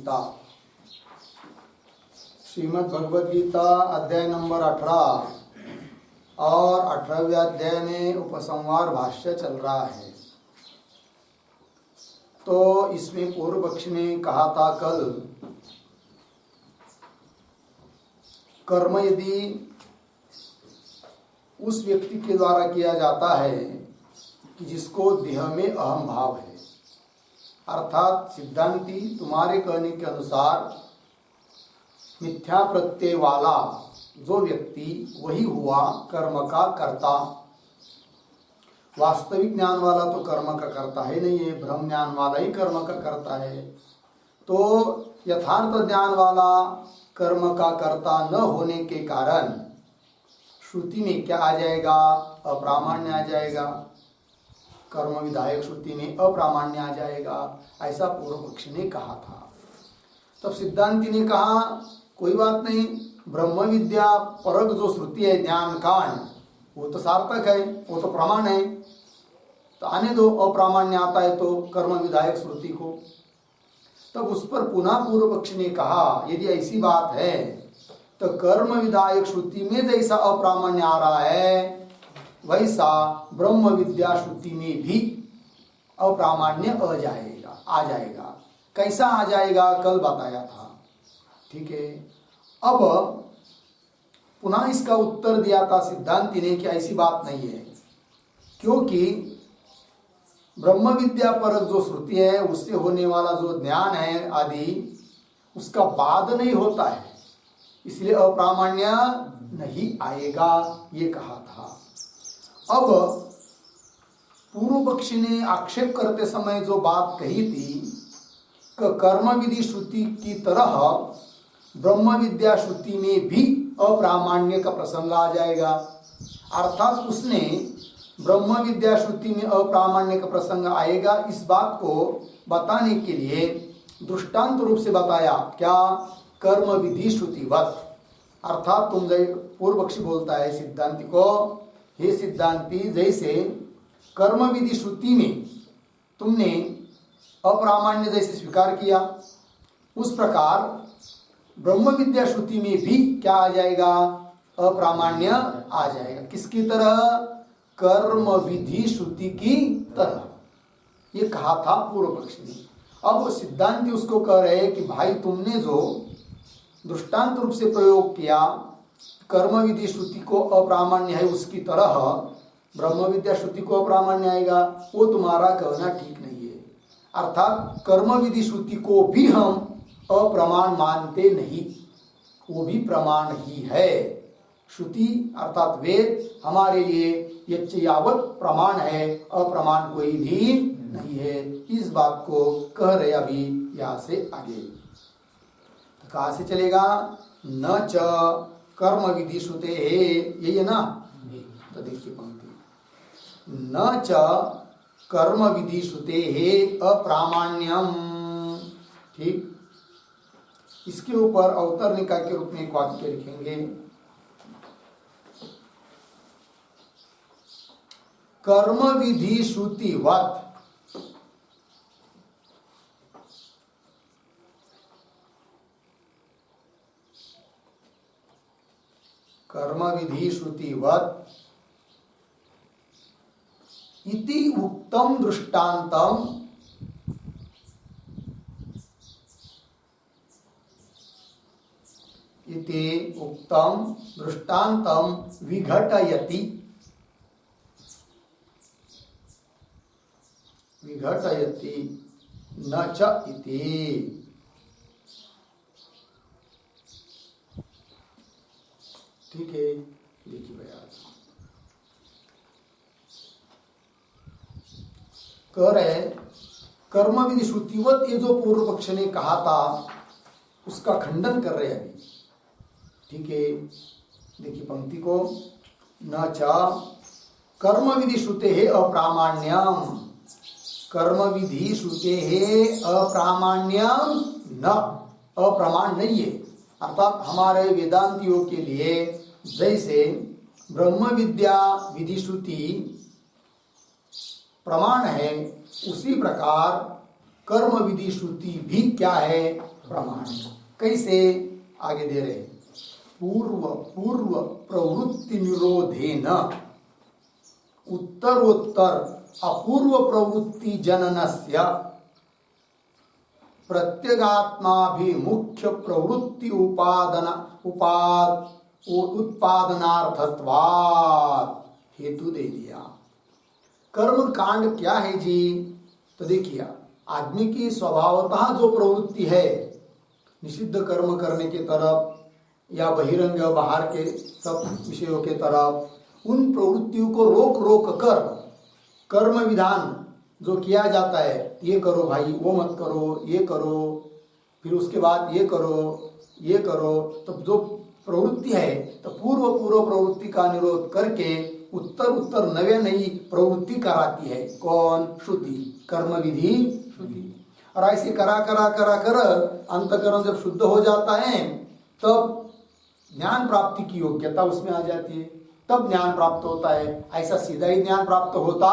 गीता। श्रीमद् भगवद गीता अध्याय नंबर 18 और 18वें अध्याय में उपसंहार भाष्य चल रहा है। तो इसमें पूर्व पक्ष ने कहा था कल, कर्म यदि उस व्यक्ति के द्वारा किया जाता है कि जिसको देह में अहम भाव है, अर्थात सिद्धांती तुम्हारे कहने के अनुसार मिथ्या प्रत्यय वाला जो व्यक्ति वही हुआ कर्म का कर्ता। वास्तविक ज्ञान वाला तो कर्म का कर्ता है नहीं है, ब्रह्म ज्ञान वाला ही कर्म का कर्ता है। तो यथार्थ ज्ञान वाला कर्म का कर्ता न होने के कारण श्रुति में क्या आ जाएगा? अप्रामाण्य आ जाएगा। कर्म विधायक श्रुति में अप्रामाण्य आ जाएगा, ऐसा पूर्व पक्ष ने कहा था। तब सिद्धांति ने कहा कोई बात नहीं, ब्रह्म विद्या परक जो श्रुति है ज्ञान कांड, वो तो सार्थक है, वो तो प्रमाण है, तो आने दो। अप्रामाण्य आता है तो कर्म विधायक श्रुति को। तब उस पर पुनः पूर्व पक्ष ने कहा यदि ऐसी बात है तो कर्म विधायक श्रुति में जैसा अप्रामाण्य आ रहा है वैसा ब्रह्म विद्या श्रुति में भी अप्रामाण्य आ जाएगा। कैसा आ जाएगा कल बताया था, ठीक है। अब पुनः इसका उत्तर दिया था सिद्धांति ने कि ऐसी बात नहीं है, क्योंकि ब्रह्म विद्या परक जो श्रुति है उससे होने वाला जो ज्ञान है आदि उसका बाद नहीं होता है, इसलिए अप्रामाण्य नहीं आएगा, ये कहा था। अब पूर्व पक्षी ने आक्षेप करते समय जो बात कही थी कि कर्म विधि श्रुति की तरह ब्रह्म विद्या श्रुति में भी अप्रामाण्य का प्रसंग आ जाएगा, अर्थात उसने ब्रह्म विद्या श्रुति में अप्रामाण्य का प्रसंग आएगा, इस बात को बताने के लिए दृष्टांत रूप से बताया। क्या? कर्म विधि श्रुतिवत। अर्थात तुम पूर्व पक्षी बोलता है सिद्धांति को, हे सिद्धांति, जैसे कर्म विधि श्रुति में तुमने अप्रामाण्य जैसे स्वीकार किया, उस प्रकार ब्रह्म विद्या श्रुति में भी क्या आ जाएगा? अप्रामाण्य आ जाएगा। किसकी तरह? कर्म विधि श्रुति की तरह, ये कहा था पूर्व पक्षी ने। अब सिद्धांति उसको कह रहे हैं कि भाई तुमने जो दृष्टांत रूप से प्रयोग किया कर्म विधि श्रुति को अप्रामाण्य है उसकी तरह ब्रह्म विद्या श्रुति को अप्रामाण्य आएगा, वो तुम्हारा कहना ठीक नहीं है। अर्थात कर्म विधि श्रुति को भी हम अप्रमाण मानते नहीं, वो भी प्रमाण ही है। श्रुति अर्थात वेद हमारे लिए यच्च यावत प्रमाण है, अप्रमाण कोई भी नहीं है। इस बात को कह रहे अभी यहाँ से आगे। कहाँ से चलेगा? न च कर्म विधि श्रुते है, यही है ना? तो देखिए पंक्ति, न च कर्म विधि श्रुते है अप्रामाण्यम। ठीक, इसके ऊपर अवतरणिका के रूप में एक वाक्य लिखेंगे, कर्म विधि श्रुतिवत कर्म विधि श्रुतिवत इति उक्तम दृष्टान्तम इति उक्तम दृष्टान्तम विघटयति न च इति। ठीक है, देखिए भैया कह रहे कर्म विधि श्रुतिवत, ये जो पूर्व पक्ष ने कहा था उसका खंडन कर रहे हैं अभी। ठीक है, देखिए पंक्ति को, न च कर्म विधि श्रुते है अप्रामाण्यम, कर्म विधि श्रुते है अप्रामाण्यम, न अप्रमाण नहीं है। अर्थात हमारे वेदांतियों के लिए जैसे ब्रह्म विद्या विधि श्रुति प्रमाण है, उसी प्रकार कर्म विधि श्रुति भी क्या है? प्रमाण। कैसे आगे दे रहे, पूर्व प्रवृत्ति निरोधेन उत्तरोत्तर अपूर्व प्रवृत्ति जननस्य प्रत्यगात्माभिमुख्य प्रवृत्ति उत्पादनार्थत्वात् हेतु दे दिया। कर्म कांड क्या है जी? तो देखिए, आदमी की स्वभावतः जो प्रवृत्ति है निषिद्ध कर्म करने के तरफ या बहिरंग बाहर के सब विषयों के तरफ, उन प्रवृत्तियों को रोक कर कर्म विधान जो किया जाता है, ये करो भाई, वो मत करो, ये करो, फिर उसके बाद ये करो, ये करो, तो जो प्रवृत्ति है तो पूर्व प्रवृत्ति का निरोध करके उत्तर नई प्रवृत्ति कराती है। कौन? श्रुति, कर्म विधि श्रुति। और ऐसे करा कर अंतःकरण जब शुद्ध हो जाता है तब ज्ञान प्राप्ति की योग्यता उसमें आ जाती है, तब ज्ञान प्राप्त होता है। ऐसा सीधा ही ज्ञान प्राप्त होता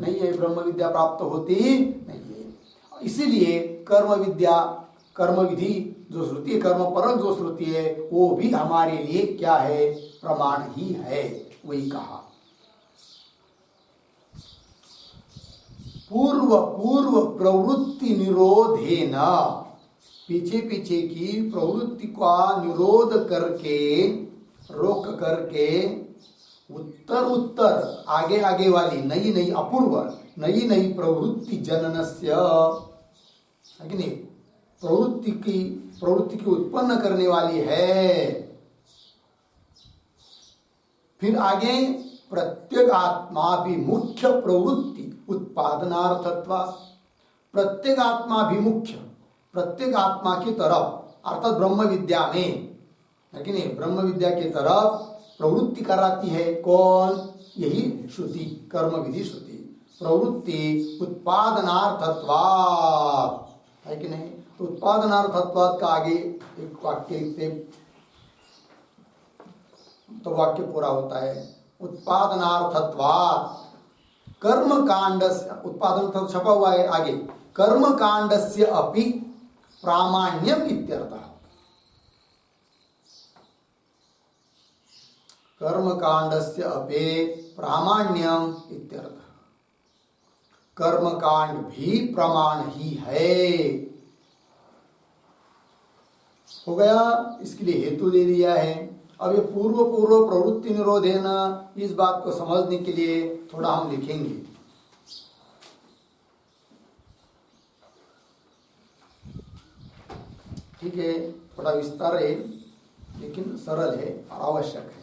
नहीं है, ब्रह्म विद्या प्राप्त होती नहीं है। इसीलिए कर्म विधि जो श्रुति, कर्म परक जो श्रुति है, वो भी हमारे लिए क्या है? प्रमाण ही है। वही कहा पूर्व प्रवृत्ति निरोधेन, पीछे की प्रवृत्ति का निरोध करके, रोक करके उत्तर आगे वाली नई अपूर्व नई प्रवृत्ति जननस्य, प्रवृत्ति की उत्पन्न करने वाली है। फिर आगे प्रत्यगात्माभिमुख्य प्रवृत्ति उत्पादनार्थत्वा, प्रत्यगात्माभिमुख्य, प्रत्येक आत्मा की तरफ अर्थात ब्रह्म विद्या में, है कि नहीं, ब्रह्म विद्या की तरफ प्रवृत्ति कराती है। कौन? यही श्रुति, कर्म विधि श्रुति। प्रवृत्ति उत्पादनार्थत्वात्, है कि नहीं? तो उत्पादनार्थत्वात् का आगे एक वाक्य लिखते तो वाक्य पूरा होता है। उत्पादनार्थत्वात् कर्म कांडस्य, उत्पादन छपा हुआ है आगे, कर्म कांडस्य अपि प्रामाण्यम इत्यर्थः। कर्म कांडस्य अपि प्रामाण्यम इत्यर्थः। कर्म कांड भी प्रमाण ही है। हो गया, इसके लिए हेतु दे दिया है। अब ये पूर्व प्रवृत्ति निरोध है ना, इस बात को समझने के लिए थोड़ा हम लिखेंगे। ठीक है, थोड़ा विस्तार है लेकिन सरल है और आवश्यक है।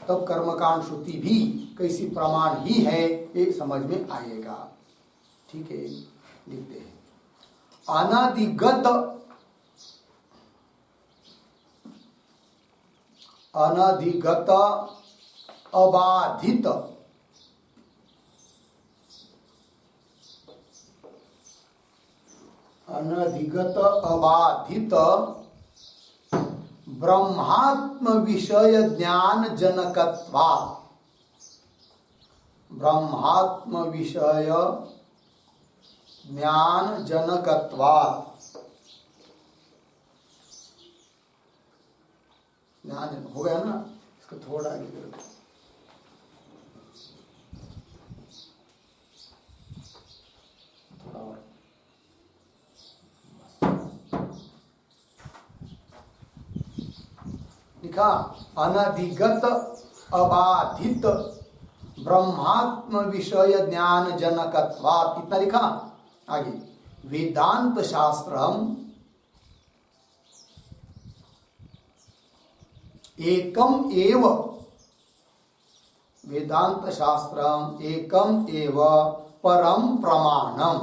तब कर्मकांड श्रुति भी कैसी प्रमाण ही है ये समझ में आएगा। ठीक है, लिखते हैं। अनादिगत अबाधित ब्रह्मात्म विषय ज्ञान जनकत्वात्, ब्रह्मात्म विषय ज्ञान जनकत्वात्, ध्यान हो गया ना, इसको थोड़ा आगे करो। थोड़ा और लिखा, अनधिगत अबाधित ब्रह्मात्म विषय ज्ञान जनकत्वात्, इतना लिखा। आगे वेदांत शास्त्रम एकम एव, वेदांत शास्त्रम एकम एव परम प्रमाणम,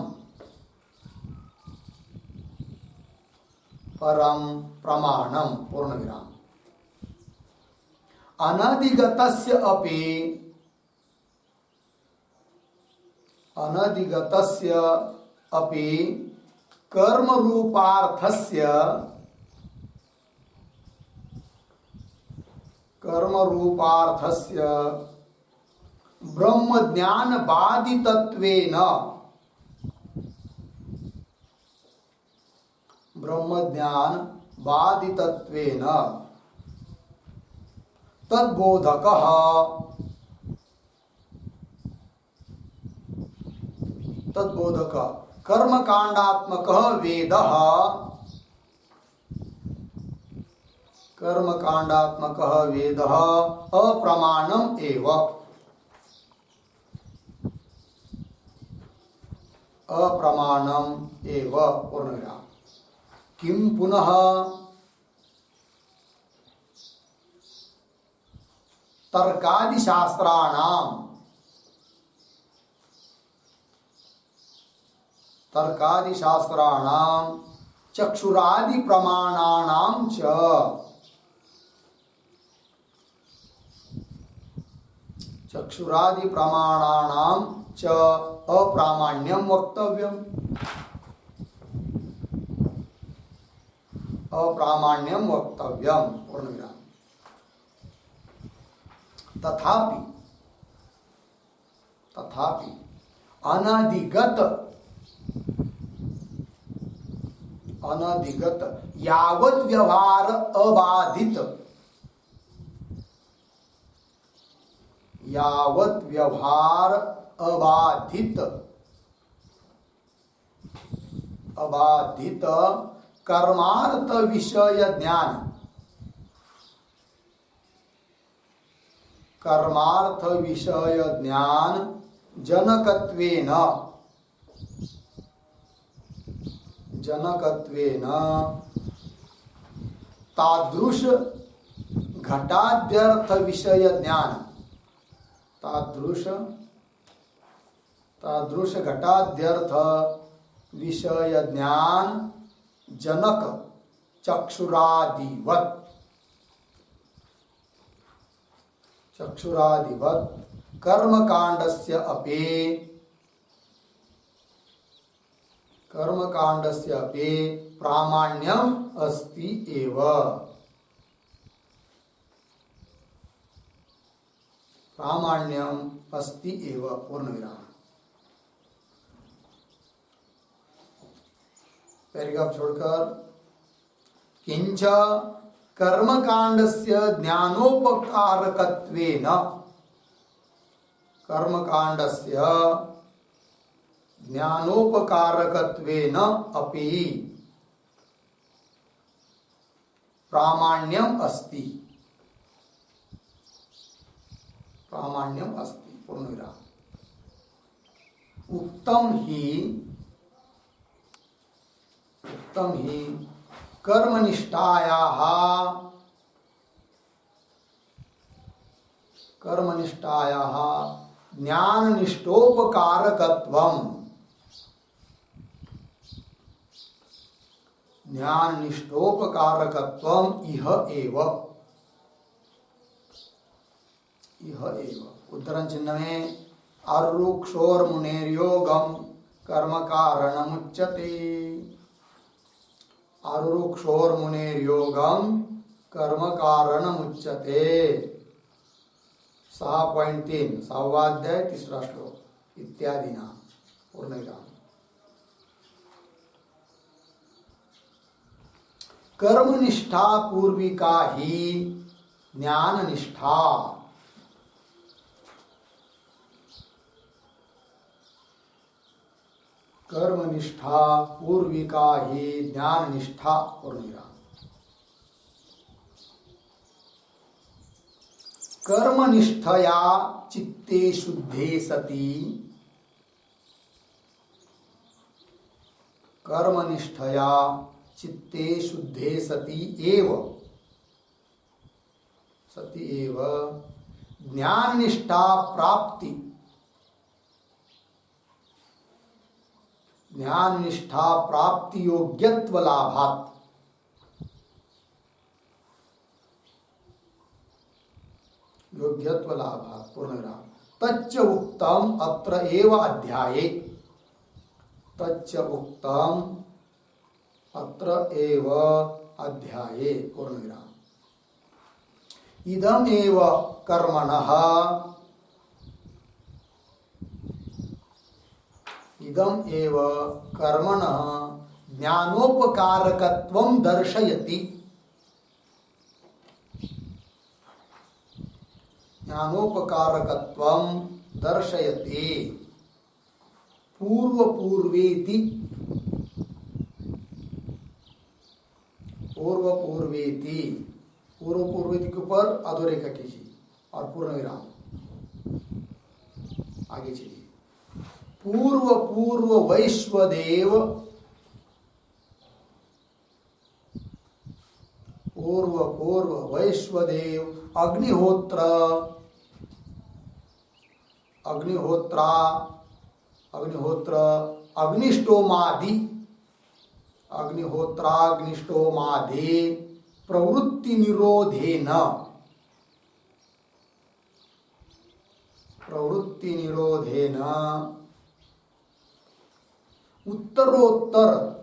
परम प्रमाणम पूर्ण विराम। अनधिगतस्य अपि, अनधिगतस्य अपि कर्म रूपार्थस्य, कर्म रूपार्थस्य ब्रह्म ज्ञान बाधितत्वेन, ब्रह्मज्ञान बाधितत्वेन तद्बोधकः तद्बोधक कर्मकांडात्मकः वेदः कर्मकांडात्मकः वेदः अप्रमाणम् एव अप्रमाणम् एव पूर्णविराम। किं पुनः तर्कादिशास्त्राणां चक्षुरादि प्रमाणानां च चक्षुरादि प्रमाणानां च अप्रामाण्यं वक्तव्यम् अप्रामाण्यं वक्तव्यम् पूर्णविराम। तथापि अनधिगत यावत् व्यवहार अबाधित अबाधित कर्मार्थ विषय ज्ञान जनकत्वेन तादृश घटाद्यर्थ विषय ज्ञान जनक चक्षुरादिवत् कर्मकांडस्य अपि प्रामाण्यम अस्ति एव पूर्णविराम। पैराग्राफ छोड़कर किंच कर्मकांडस्य ज्ञानोपकारकत्वेन अपि प्रामाण्यम अस्ति पूर्णविराम। उक्तम ही कर्मनिष्ठायाः ज्ञाननिष्ठोपकारकत्वम् इह एव उद्धरण चिन्ह में आरुक्षोर्मुनेर्योगम कर्म कारणमुच्यते। आरुक्षोर्मुनेर्योगम कर्म कारणमुच्यते। 6.3 6वाध्याय 3रा श्लोक इत्यादि ना पूर्णविराम। कर्मनिष्ठा पूर्विका ही ज्ञान निष्ठा। कर्मनिष्ठा पूर्विका ही ज्ञान निष्ठा पूर्णविराम। कर्मनिष्ठया चित्ते शुद्धे सति एव ज्ञान निष्ठा प्राप्ति योग्यत्व लाभात् पूर्णविराम। तच्च उक्तम अत्र एव अध्याये पूर्णविराम। इदम एव कर्मणः ज्ञानोपकारकत्वं दर्शयति। ज्ञानोपकारकत्वं दर्शयति। पूर्वपूर्वेति, पूर्वपूर्वेति, पूर्वपूर्वेति के ऊपर अधोरेखा कीजिए और पूर्ण विराम, आगे चलिए। पूर्व पूर्व वैश्वदेव, पूर्व पूर्व वैश्वदेव अग्निहोत्र, अग्निहोत्रा, अग्निहोत्र अग्निष्टोमादि, अग्निहोत्राग्निष्टोमादि प्रवृत्ति निरोधेन, प्रवृत्ति निरोधेन उत्तरोत्तर,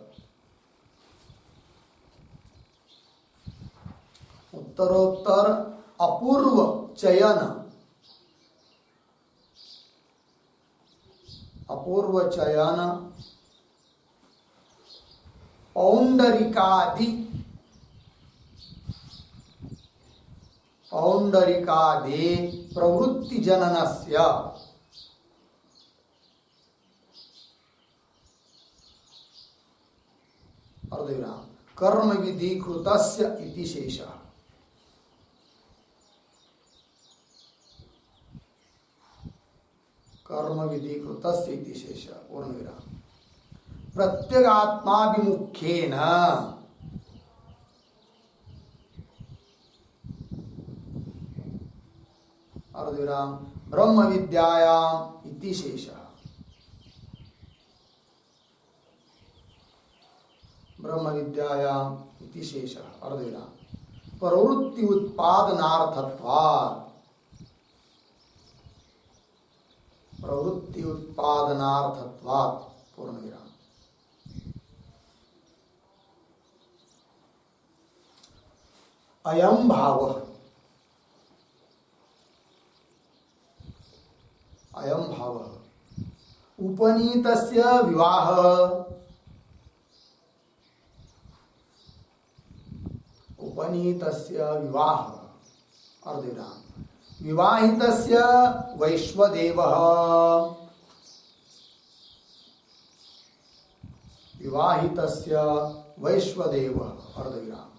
उत्तरोत्तर अपूर्व चयन, अपूर्व चयन पौंडरिकादि, पौंडरिकादि प्रवृत्ति जननस्य, अर्धविराम कर्म विधि कृतस्य इति शेषः। कर्म विधि कृतस्य इति शेषः पूर्णविराम। प्रत्यगात्माभिमुख्येन, अर्धविराम ब्रह्म विद्यायाम इति शेषः। ब्रह्म विद्यायाम इति शेषः अर्धविराम। प्रवृत्ति उत्पादनार्थत्वात्, प्रवृत्ति उत्पादनार्थत्वात् पूर्णविराम। अयं भावः, अयं भावः उपनीतस्य विवाहः, उपनीतस्य विवाहः अर्धविराम। विवाहितस्य वैश्वदेवः, विवाहितस्य वैश्वदेवः अर्धविराम।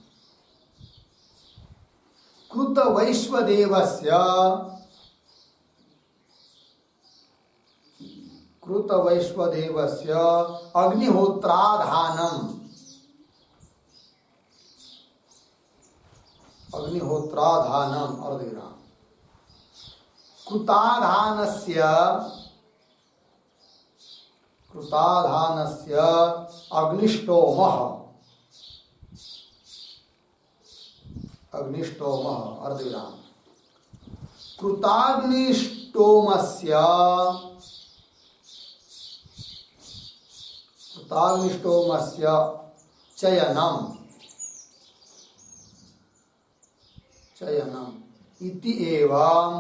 कृत वैश्वदेवस्य, कृत वैश्वदेवस्य अग्निहोत्राधानम्, अग्निहोत्राधानम् अर्धविराम। कृताधानस्य, कृताधानस्य अग्निष्टोमः, अग्निष्टोमः अर्धविराम। कृताग्निष्टोमस्य, कृताग्निष्टोमस्य चयनम्, चयनम् इति एवं,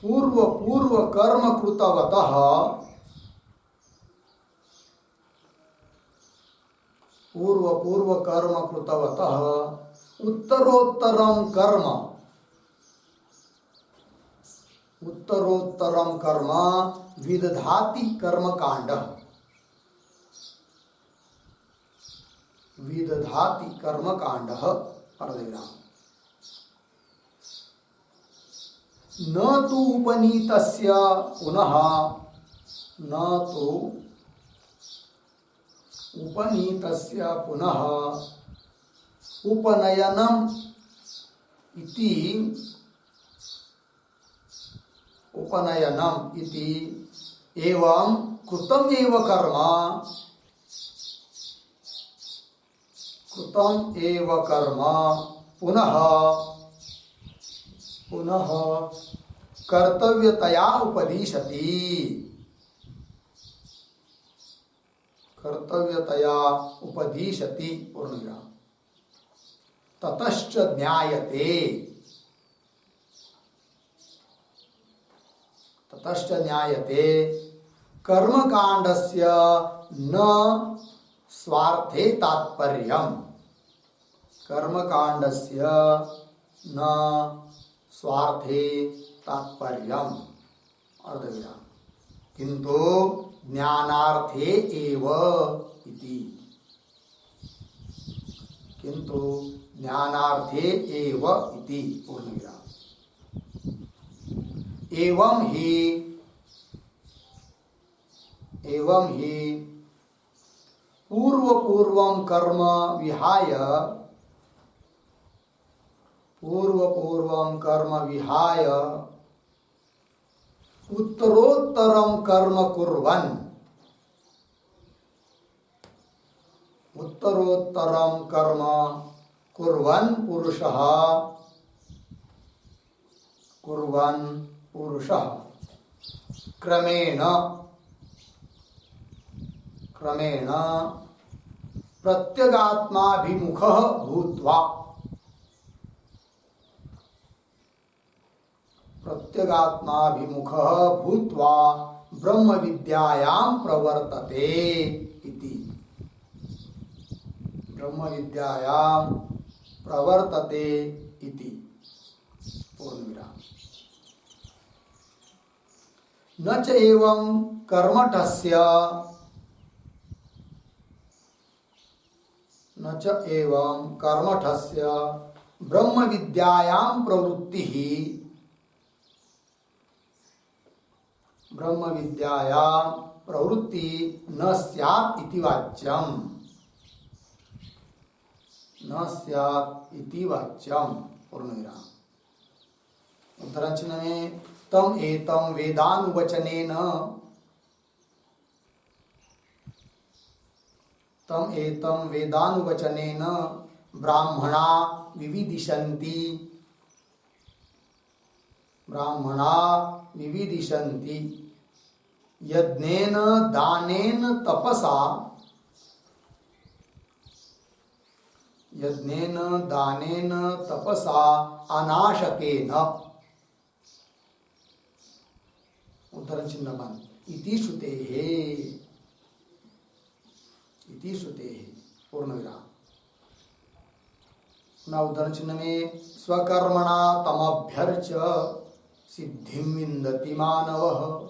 पूर्व पूर्व कर्म कृतवतः, पूर्व पूर्व कर्म कृतवतः उत्तरोत्तरं कर्म, उत्तरोत्तरं कर्म विदधाति कर्मकाण्डः, विदधाति कर्मकाण्डः अर्धविराम। न तु उपनीतस्य पुनः, न तु उपनीतस्य पुनः उपनयनम् इति, उपनयनम् इति एवं कृतम् एव कर्म, कृतम् एव कर्म पुनः, पुनः कर्तव्यतया उपदिशति, कर्तव्यतया उपदिशति पूर्णविराम। ततश्च ज्ञायते, ततश्च ज्ञायते कर्मकाण्डस्य न स्वार्थे तात्पर्यम्, कर्मकाण्डस्य न स्वार्थे तात्पर्यम् अर्धविराम, किंतु ज्ञानार्थे एव इति, किंतु ज्ञानार्थे एव इति पूर्णविराम। एवं ही पूर्वपूर्वं कर्म विहाय, पूर्वपूर्वं कर्म विहाय उत्तरोत्तरं कर्म कुर्वन्, उत्तरोत्तरं कर्म कुर्वन् पुरुषः, कुर्वन् पुरुषः क्रमेण, क्रमेण प्रत्यगात्माभिमुखः भूत्वा, प्रत्यगात्माभिमुखः भूत्वा ब्रह्म विद्यायां प्रवर्तते इति, ब्रह्म विद्यायां प्रवर्तते इति पूर्णविराम। न च एवं कर्मठस्य, न च एवं कर्मठस्य ब्रह्म विद्यायां प्रवृत्तिः, ब्रह्म विद्यायां प्रवृत्ति न स्यात् इति वाच्यम्, न स्यात् इति वाच्यम् पूर्णविराम। उत्तरचिह्न में तम एतम वेदानुवचनेन, तम एतम वेदानुवचनेन ब्राह्मणा विविदिशन्ति, ब्राह्मणा विविदिशन्ति यज्ञेन दानेन तपसा, यज्ञेन दानेन तपसा अनाशकेन, उद्धरण चिन्ह बंद, इति श्रुतेः, इति श्रुतेः पूर्णविराम। पुनः उद्धरण चिन्ह में स्वकर्मणा तमभ्यर्च सिद्धिं विन्दति मानवः,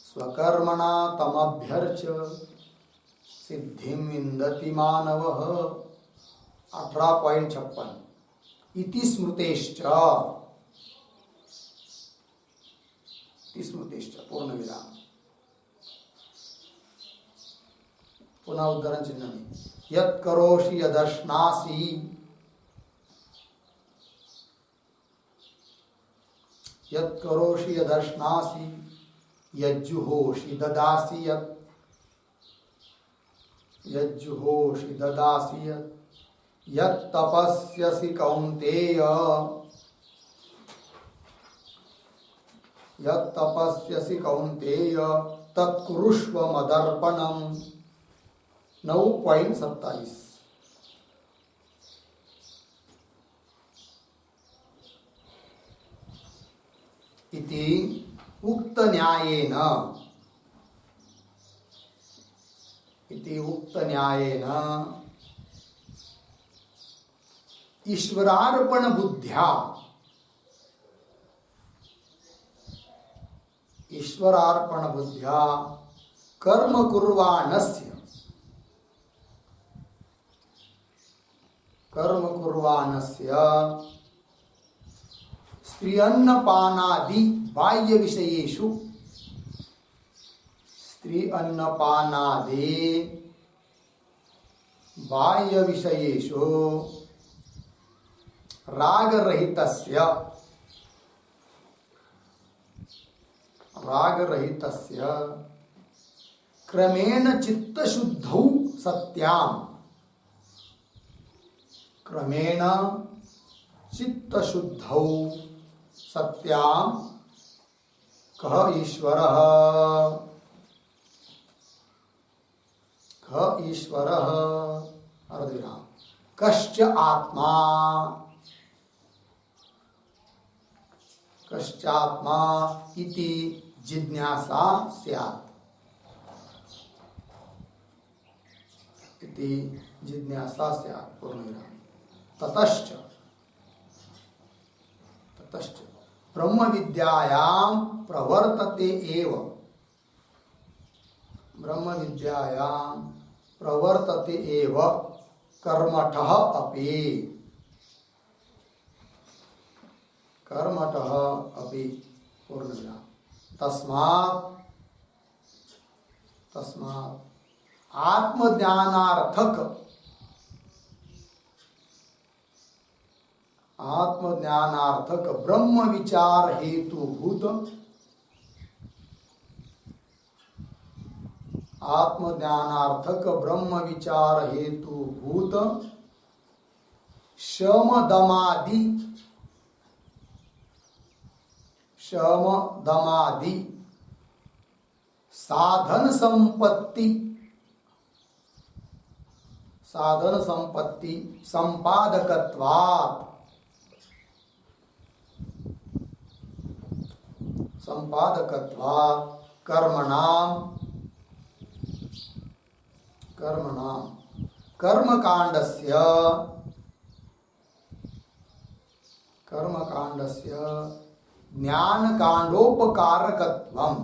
स्वकर्मणा तमभ्यर्च सिद्धिं विन्दति मानवः 18.56 इति स्मृतेश्च, इति स्मृतेश्च पूर्णविराम। पुनः उद्धरण चिन्ह में यत् करोषि यदश्नासि, यत् करोषि यदश्नासि यज्जुहोषि ददासि यत्, यज्जुहोषि ददासि यत्, यत् तपस्यसि कौन्तेय, यत् तपस्यसि कौन्तेय तत्कुरुष्व मदर्पणम् 9.27 इति उक्त न्यायेन, इति उक्त न्यायेन ईश्वरार्पण बुद्ध्या, ईश्वरार्पण बुद्ध्या कर्म कुर्वाणस्य, कर्म कुर्वाणस्य स्त्री अन्नपानादि बाह्य विषयेषु, स्त्री अन्नपानादि बाह्य विषयेषु रागरहितस्य, रागरहितस्य क्रमेण चित्तशुद्धौ सत्याम्, क्रमेण चित्तशुद्धौ सत्याम् कः ईश्वरः, कः ईश्वरः अर्धविराम कश्च आत्मा, कश्चात्मा इति जिज्ञासा स्यात् इति जिज्ञासा स्यात् पूर्णविराम। ततश्च ब्रह्म विद्यायां प्रवर्तते एव, ब्रह्म विद्यायां प्रवर्तते एव कर्मठः अपि, कर्मठः अपि पूर्णविराम। तस्मात् आत्मज्ञानार्थक ब्रह्म विचार हेतुभूत, आत्मज्ञानार्थक ब्रह्म विचार हेतुभूत शम दमादि साधन संपत्ति संपादकत्वात् कर्मणाम कर्मकांडस्य ज्ञानकांडोपकारकत्वम्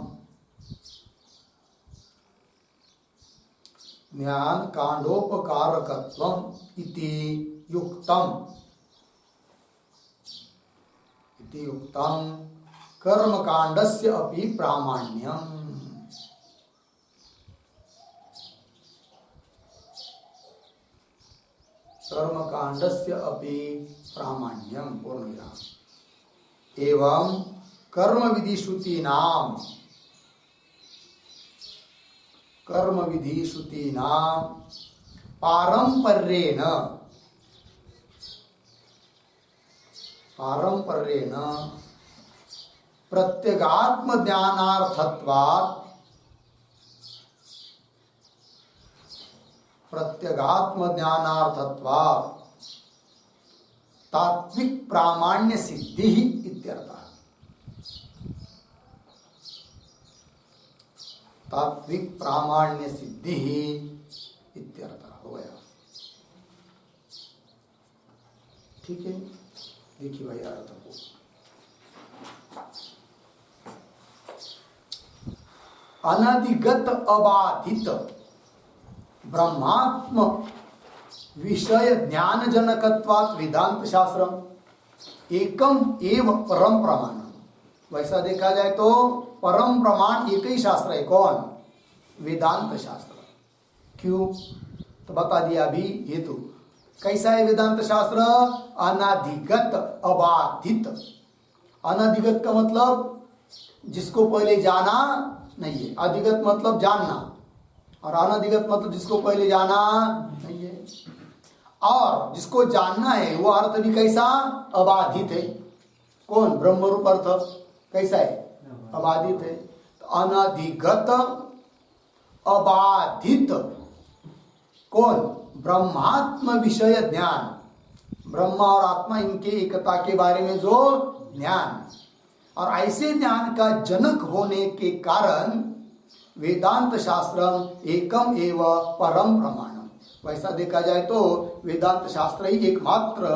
इति युक्तम् कर्मकांडस्य अपि प्रामाण्यम्। कर्मकांडस्य अपि प्रामाण्यम् पूर्णविराम। एवं कर्म विधि श्रुतीनां पारंपर्येण प्रत्यगात्म ज्ञानार्थत्वात् तात्विक प्रामाण्य सिद्धि इत्यर्थः। तात्विक प्रामाण्य सिद्धि इत्यर्थः हो गया। ठीक है, देखिए भाई अर्थ को। अनधिगत अबाधित ब्रह्मात्म विषय ज्ञान जनकत्वात् वेदांत शास्त्रम एकम एव परम प्रमाण। वैसा देखा जाए तो परम प्रमाण एक ही शास्त्र है, कौन? वेदांत शास्त्र। क्यों? तो बता दिया अभी हेतु। कैसा है वेदांत शास्त्र? अनधिगत अबाधित। अनधिगत का मतलब जिसको पहले जाना नहीं है, अधिगत मतलब जानना, और अनधिगत मतलब जिसको पहले जाना नहीं है। और जिसको जानना है वो अर्थ भी कैसा? अबाधित है। कौन? ब्रह्म रूप अर्थ कैसा है? अबाधित है। तो अनधिगत अबाधित कौन? ब्रह्मात्म विषय ज्ञान, ब्रह्म और आत्मा इनके एकता के बारे में जो ज्ञान, और ऐसे ज्ञान का जनक होने के कारण वेदांत शास्त्रम एकम एव परम प्रमाणम। वैसा देखा जाए तो वेदांत शास्त्र ही एकमात्र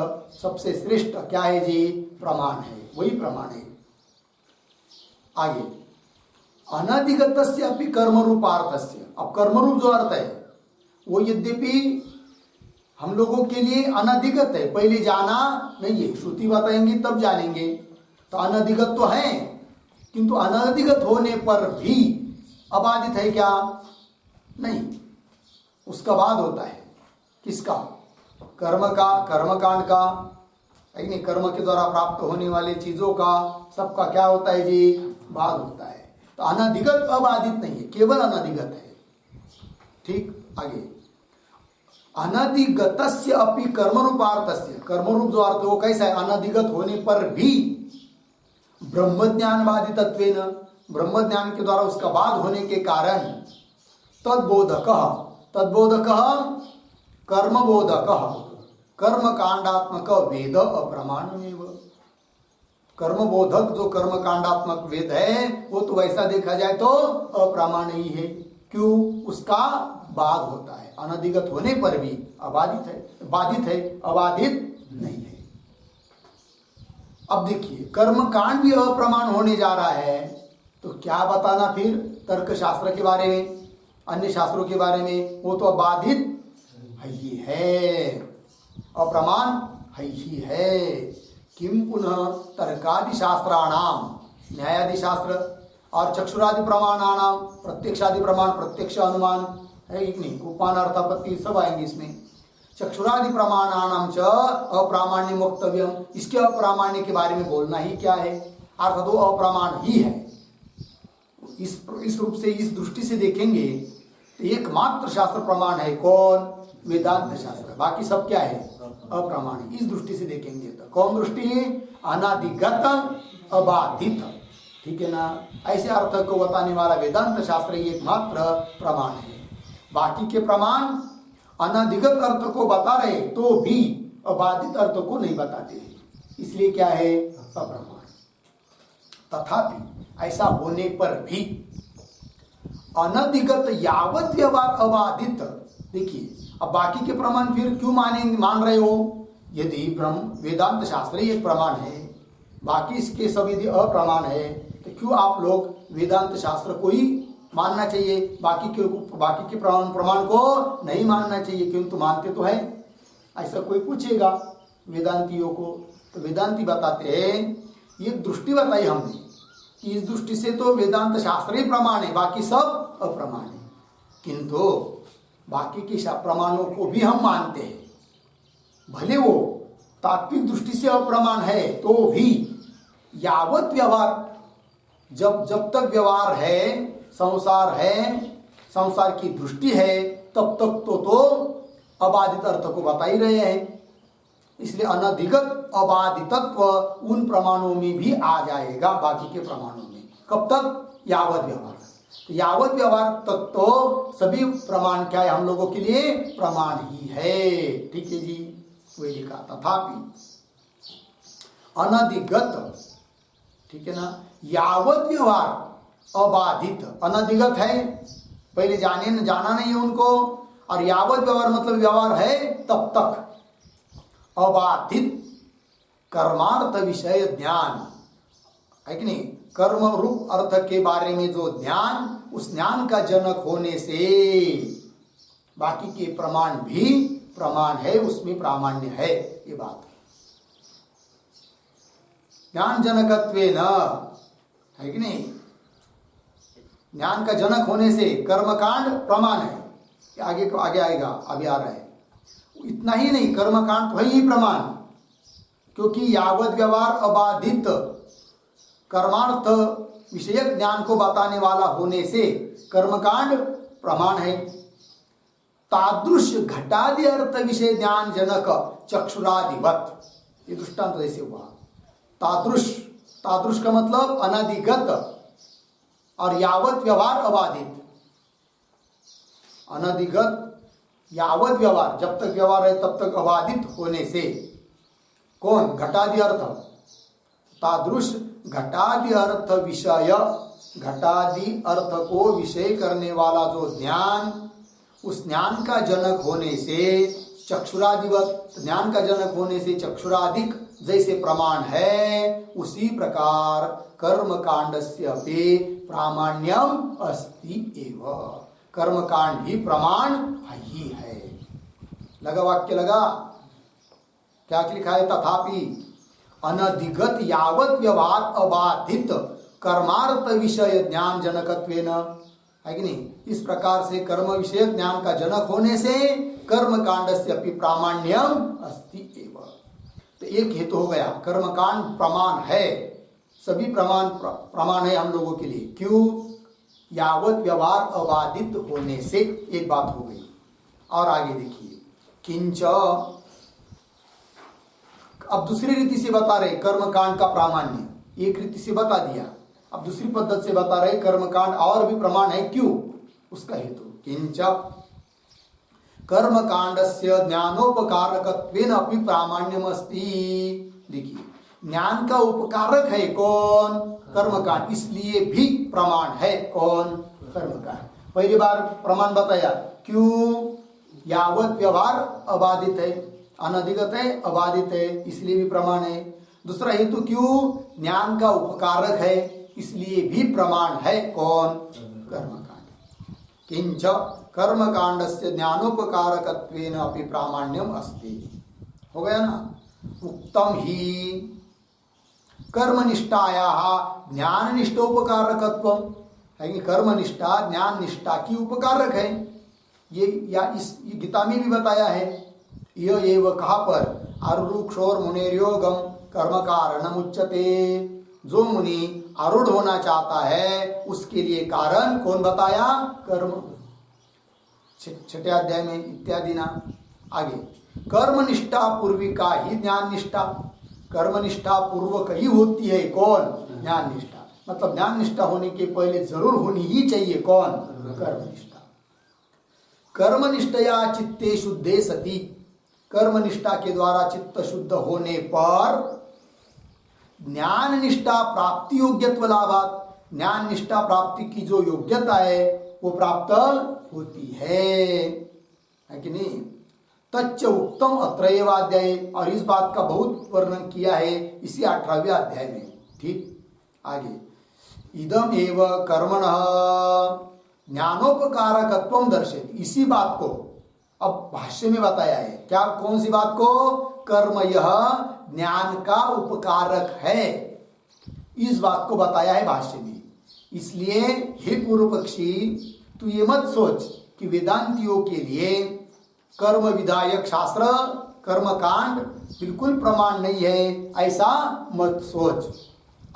सबसे श्रेष्ठ क्या है जी? प्रमाण है, वही प्रमाण है। आगे अनधिगतस्य अपि कर्मरूपार्थस्य। अब कर्मरूप जो अर्थ है वो यद्यपि हम लोगों के लिए अनधिगत है, पहले जाना नहीं है, श्रुति बताएंगे तब जानेंगे। तो अनधिगत तो है, किंतु अनधिगत होने पर भी अबाधित है क्या? नहीं, उसका बाद होता है। किसका? कर्म का, कर्मकांड का, है नहीं? कर्म के द्वारा प्राप्त होने वाले चीजों का सबका क्या होता है जी? बाद होता है। तो अनधिगत अबाधित नहीं है, केवल अनधिगत है। ठीक, आगे अनधिगतस्य अपि कर्मरूपार्थस्य। कर्मरूप जो अर्थ है वो कैसा है? अनधिगत होने पर भी ब्रह्मज्ञान बाधितत्वेन, ब्रह्मज्ञान के द्वारा उसका बाद होने के कारण तद्बोधक कर्मबोधक कर्मकांडात्मक वेद अप्रमाणमेव। कर्म बोधक जो कर्म कांडात्मक वेद है वो तो वैसा देखा जाए तो अप्रामाण्य ही है। क्यों? उसका बाद होता है, अनधिगत होने पर भी अबाधित है, बाधित है, अबाधित नहीं है। अब देखिए कर्म कांड भी अप्रमाण होने जा रहा है तो क्या बताना फिर तर्क शास्त्र के बारे में, अन्य शास्त्रों के बारे में? वो तो अबाधित है ही है, अप्रमाण है ही है। किम पुनः तर्कादि शास्त्राणाम, न्यायादि शास्त्र और चक्षुरादि प्रमाणानाम, प्रत्यक्षादि प्रमाण, प्रत्यक्ष अनुमान है कि नहीं, उपमान अर्थापत्ति सब आएंगे इसमें। चक्षुरादि प्रमाणानाम च अप्रामाण्य वक्तव्यम, इसके अप्रामाण्य के बारे में बोलना ही क्या है, अर्थात वो अप्रामाण ही है। इस रूप से, इस दृष्टि से देखेंगे तो एकमात्र शास्त्र प्रमाण है कौन? वेदांत शास्त्र। बाकी सब क्या है? अप्रमाण। इस दृष्टि से देखेंगे तो कौन दृष्टि? अनादिगत अबाधित, ठीक है ना। ऐसे अर्थ को बताने वाला वेदांत शास्त्र ही एकमात्र प्रमाण है। बाकी के प्रमाण अनादिगत अर्थ को बता रहे तो भी अबाधित अर्थ को नहीं बताते हैं, इसलिए क्या है? अप्रमाण। तथापि ऐसा होने पर भी अनधिगत यावत व्यवहार अबाधित, देखिए अब बाकी के प्रमाण फिर क्यों मान रहे हो? यदि ब्रह्म वेदांत शास्त्र ही एक प्रमाण है, बाकी इसके सब यदि अप्रमाण है तो क्यों आप लोग वेदांत शास्त्र को ही मानना चाहिए, बाकी के प्रमाण को नहीं मानना चाहिए? क्यों? तो मानते तो है। ऐसा कोई पूछेगा वेदांतियों को तो वेदांती बताते हैं, ये दृष्टि बताई हमने कि इस दृष्टि से तो वेदांत शास्त्र ही प्रमाण है, बाकी सब अप्रमाण है। किंतु बाकी के प्रमाणों को भी हम मानते हैं, भले वो तात्विक दृष्टि से अप्रमाण है तो भी यावत व्यवहार, जब तक व्यवहार है, संसार है, संसार की दृष्टि है, तब तक तो अबाधित अर्थ को बता ही रहे हैं। इसलिए अनधिगत अबाधितत्व उन प्रमाणों में भी आ जाएगा, बाकी के प्रमाणों में। कब तक? यावत व्यवहार। यावत व्यवहार तक तो सभी प्रमाण क्या है? हम लोगों के लिए प्रमाण ही है, ठीक है जी। वही लिखा तथापि अनधिगत, ठीक है ना, यावत व्यवहार अबाधित, अनधिगत है, पहले जाना नहीं है उनको, और यावत व्यवहार मतलब व्यवहार है तब तक अबाधित कर्मार्थ विषय ज्ञान है कि नहीं, कर्म रूप अर्थ के बारे में जो ज्ञान, उस ज्ञान का जनक होने से बाकी के प्रमाण भी प्रमाण है, उसमें प्रामाण्य है। ये बात ज्ञान जनकत्वेन है कि नहीं, ज्ञान का जनक होने से कर्मकांड प्रमाण है। आगे आएगा, अभी आ रहा है। इतना ही नहीं, कर्मकांड तो ही प्रमाण, क्योंकि यावत व्यवहार अबाधित कर्मार्थ विषयक ज्ञान को बताने वाला होने से कर्मकांड प्रमाण है। तादृश घटादि अर्थ विषय ज्ञान जनक चक्षुरादिवत, ये दृष्टांत जैसे हुआ। तादृश का मतलब अनधिगत और यावत व्यवहार अबाधित। अनधिगत यावत व्यवहार, जब तक व्यवहार है तब तक अबाधित होने से कौन? घटादि अर्थ। तादृश घटादि अर्थ विषय, घटादि अर्थ को विषय करने वाला जो ज्ञान, उस ज्ञान का जनक होने से चक्षुरादिवत, ज्ञान का जनक होने से चक्षुरादिक जैसे प्रमाण है, उसी प्रकार कर्म कांडस्य अपि प्रामाण्यम अस्ति एव, कर्म कांड भी प्रमाण ही है। लगा वाक्य लगा? क्या लिखा है? तथापि अनधिगत यावत व्यवहार अबाधित कर्मार्थ विषय ज्ञान जनकत्वेन, है कि नहीं, इस प्रकार से कर्म विषय ज्ञान का जनक होने से कर्म कांडस्य अपि प्रामाण्यम अस्ति एव। तो एक हेतु हो गया, कर्म कांड प्रमाण है, सभी प्रमाण है हम लोगों के लिए। क्यों? यावत व्यवहार अबाधित होने से, एक बात हो गई। और आगे देखिए, किंच, अब दूसरी रीति से बता रहे कर्मकांड का प्रामाण्य, एक रीति से बता दिया, अब दूसरी पद्धति से बता रहे कर्मकांड और भी प्रमाण है। क्यों? उसका हेतु, किंच कर्मकांडस्य ज्ञानोपकारकत्वेन अपि प्रामाण्यमस्ति। देखिए, ज्ञान का उपकारक है कौन? कर्मकांड, इसलिए भी प्रमाण है कौन? कर्मकांड। पहली बार प्रमाण बताया, क्यों? यावत व्यवहार अबाधित है, अनधिगत है, अबाधित है, इसलिए भी प्रमाण है। दूसरा हेतु क्यों? ज्ञान का उपकारक है, इसलिए भी प्रमाण है कौन? कर्मकांड। किंच कर्मकांडस्य ज्ञानोपकारकत्वेन अपि प्रामाण्यम अस्ति। हो गया ना? उक्तम ही कर्मनिष्ठायाः ज्ञाननिष्ठोपकारकत्वम, है कि कर्मनिष्ठा ज्ञान निष्ठा की उपकारक है। ये या इस गीता में भी बताया है। यह एव कहाँ पर? आरुक्षोर मुनेर्योगम कर्म कारणम उच्यते। जो मुनि आरूढ़ होना चाहता है उसके लिए कारण कौन बताया? कर्म। छठे अध्याय में इत्यादि ना। आगे कर्मनिष्ठा पूर्विका ही ज्ञान निष्ठा। कर्मनिष्ठा पूर्वक ही होती है कौन? ज्ञान निष्ठा। मतलब ज्ञान निष्ठा होने के पहले जरूर होनी ही चाहिए कौन? कर्मनिष्ठा। कर्मनिष्ठया चित्ते शुद्धे सति, कर्मनिष्ठा के द्वारा चित्त शुद्ध होने पर ज्ञान निष्ठा प्राप्ति योग्यत्व लाभात, ज्ञान निष्ठा प्राप्ति की जो योग्यता है वो प्राप्त होती है कि नहीं? तच्च उत्तम अत्रैवाध्याय, और इस बात का बहुत वर्णन किया है इसी 18वें अध्याय में। ठीक, आगे इदम एव कर्मणः ज्ञानोपकारकत्वम दर्शयति। इसी बात को अब भाष्य में बताया है। क्या? कौन सी बात को? कर्म यह ज्ञान का उपकारक है, इस बात को बताया है भाष्य में। इसलिए हे पूर्व पक्षी, तू ये मत सोच कि वेदांतियों के लिए कर्म विधायक शास्त्र कर्मकांड बिल्कुल प्रमाण नहीं है, ऐसा मत सोच।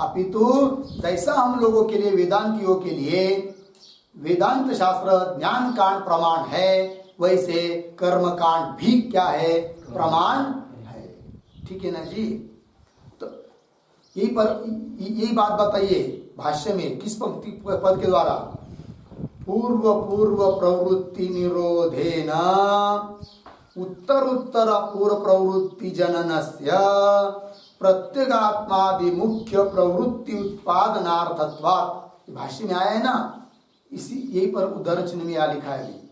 अपितु जैसा हम लोगों के लिए वेदांतियों के लिए वेदांत शास्त्र ज्ञान कांड प्रमाण है, वैसे कर्म कांड भी क्या है? प्रमाण है। ठीक है ना जी? तो यही बात बताइए भाष्य में किस पंक्ति पद के द्वारा? पूर्व पूर्व प्रवृत्ति निरोधेन उत्तर उत्तर पूर्व प्रवृत्ति जननस्य प्रत्यगात्मादि मुख्य प्रवृत्ति उत्पादनार्थत्वात्। भाष्य में आया है ना, इसी यही पर उद्धरण चिन्ह में यह लिखा है,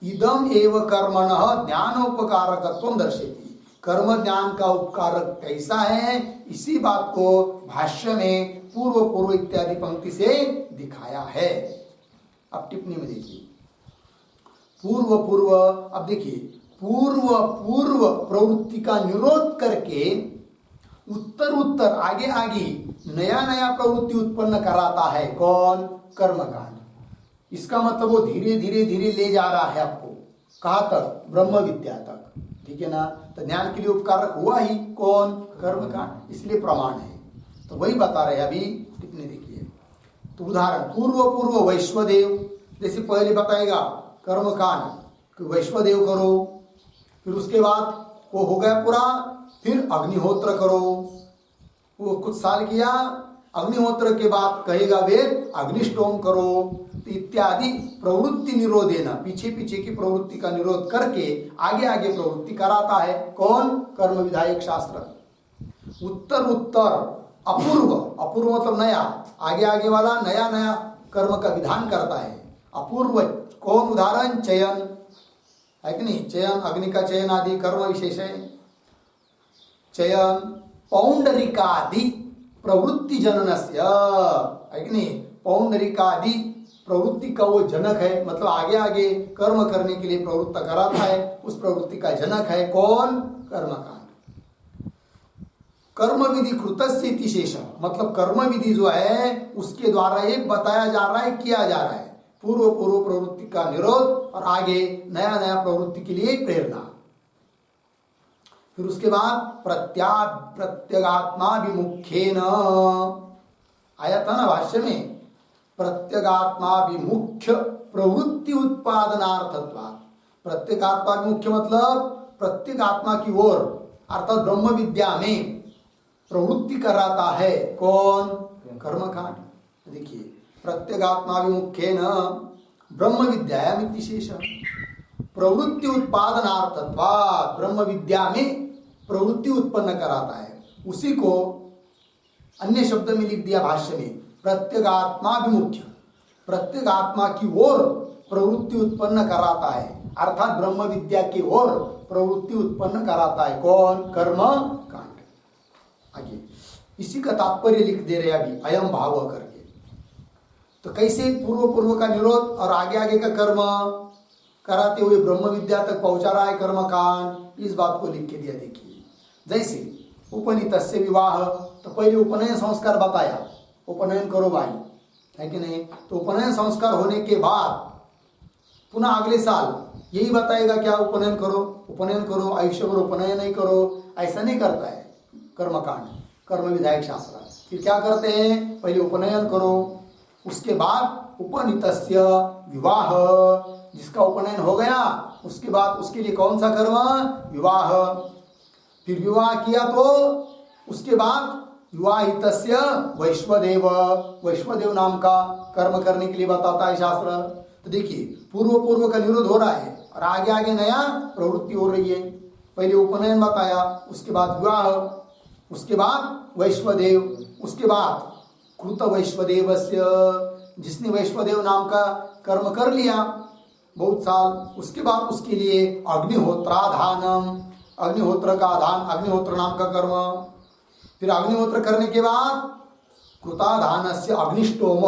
इदम एव कर्मणः ज्ञानोपकारकत्वम दर्शयति। कर्म ज्ञान का उपकारक कैसा है, इसी बात को भाष्य में पूर्व पूर्व इत्यादि पंक्ति से दिखाया है। अब टिप्पणी में देखिए, पूर्व पूर्व। अब देखिए, पूर्व पूर्व प्रवृत्ति का निरोध करके उत्तर उत्तर आगे आगे नया नया प्रवृत्ति उत्पन्न कराता है कौन? कर्मकांड। इसका मतलब वो धीरे धीरे धीरे ले जा रहा है आपको कहाँ तक? ब्रह्म विद्या तक। ठीक है ना? तो ज्ञान के लिए उपकारक हुआ ही कौन? कर्मकांड, इसलिए प्रमाण है। तो वही बता रहे अभी, टिप्पणी देखिए। तो उदाहरण, पूर्व पूर्व वैश्वदेव, जैसे पहले बताएगा कर्मकांड कि वैश्वदेव करो, फिर उसके बाद वो हो गया पूरा, फिर अग्निहोत्र करो। वो कुछ साल किया, अग्निहोत्र के बाद कहेगा वेद अग्निष्टोम करो, इत्यादि प्रवृत्ति निरोधेन, पीछे पीछे की प्रवृत्ति का निरोध करके आगे आगे प्रवृत्ति कराता है कौन? कर्म विधायक शास्त्र। उत्तर उत्तर अपूर्व, अपूर्व मतलब नया, आगे आगे वाला नया नया कर्म का विधान करता है। अपूर्व कौन? उदाहरण चयन है कि नहीं? चयन, अग्नि का चयन आदि कर्म विशेष है। चयन पौंडरिकादि प्रवृत्ति जननस्य, है कि नहीं? पौंडरिकादि प्रवृत्ति का वो जनक है, मतलब आगे आगे कर्म करने के लिए प्रवृत्त कराता है, उस प्रवृत्ति का जनक है कौन? कर्मकांड। कर्म विधि कृतस्य इति शेष, मतलब कर्म विधि जो है उसके द्वारा एक बताया जा रहा है, किया जा रहा है पूर्व पूर्व प्रवृत्ति का निरोध और आगे नया नया प्रवृत्ति के लिए प्रेरणा। फिर उसके बाद प्रत्यगात्मा विमुख्येन, आया था ना भाष्य में, प्रत्यगात्मा विमुख्य प्रवृत्ति उत्पादनार्थत्वात्। प्रत्यगात्मा विमुख्य मतलब प्रत्यगात्मा की ओर, अर्थात ब्रह्म विद्या में प्रवृत्ति कराता है कौन? कर्मकांड। देखिए, प्रत्यगात्मा विमुख्येन ब्रह्म विद्यायाम इति शेष, प्रवृत्ति उत्पादनार्थत्वात्, ब्रह्म विद्या में प्रवृत्ति उत्पन्न कराता है। उसी को अन्य शब्द में लिख दिया भाष्य में, प्रत्यगात्माभिमुख्य, प्रत्यगात्मा की ओर प्रवृत्ति उत्पन्न कराता है, अर्थात ब्रह्म विद्या की ओर प्रवृत्ति उत्पन्न कराता है। कौन? कर्म कांड। आगे इसी का तात्पर्य लिख दे रहे अभी, अयम भाव करके। तो कैसे पूर्व पूर्व का निरोध और आगे आगे का कर्म कराते हुए ब्रह्म विद्या तक पहुंचा रहा है कर्म कांड, इस बात को लिख के दिया। देखिए जैसे उपनीतस्य विवाह, तो पहले उपनयन संस्कार बताया, उपनयन करो भाई, है कि नहीं? तो उपनयन संस्कार होने के बाद पुनः अगले साल यही बताएगा क्या? उपनयन करो, उपनयन करो, आयुष्य भर उपनयन नहीं करो, ऐसा नहीं करता है कर्मकांड, कर्म विधायक शास्त्र। फिर क्या करते हैं? पहले उपनयन करो, उसके बाद उपनीतस्य विवाह, जिसका उपनयन हो गया उसके बाद उसके लिए कौन सा कर्म? विवाह। फिर विवाह किया तो उसके बाद विवाहितस्य वैश्वदेव, वैश्वदेव नाम का कर्म करने के लिए बताता है शास्त्र। तो देखिए पूर्व पूर्व का निरोध हो रहा है और आगे आगे नया प्रवृत्ति हो रही है। पहले उपनयन बताया, उसके बाद विवाह, उसके बाद वैश्वदेव, उसके बाद कृत वैश्वदेवस्य, जिसने वैश्वदेव नाम का कर्म कर लिया बहुत साल, उसके बाद उसके लिए अग्निहोत्राधानम, अग्निहोत्र का दान, अग्निहोत्र नाम का कर्म। फिर अग्निहोत्र करने के बाद कृताधानस्य अग्निष्टोम,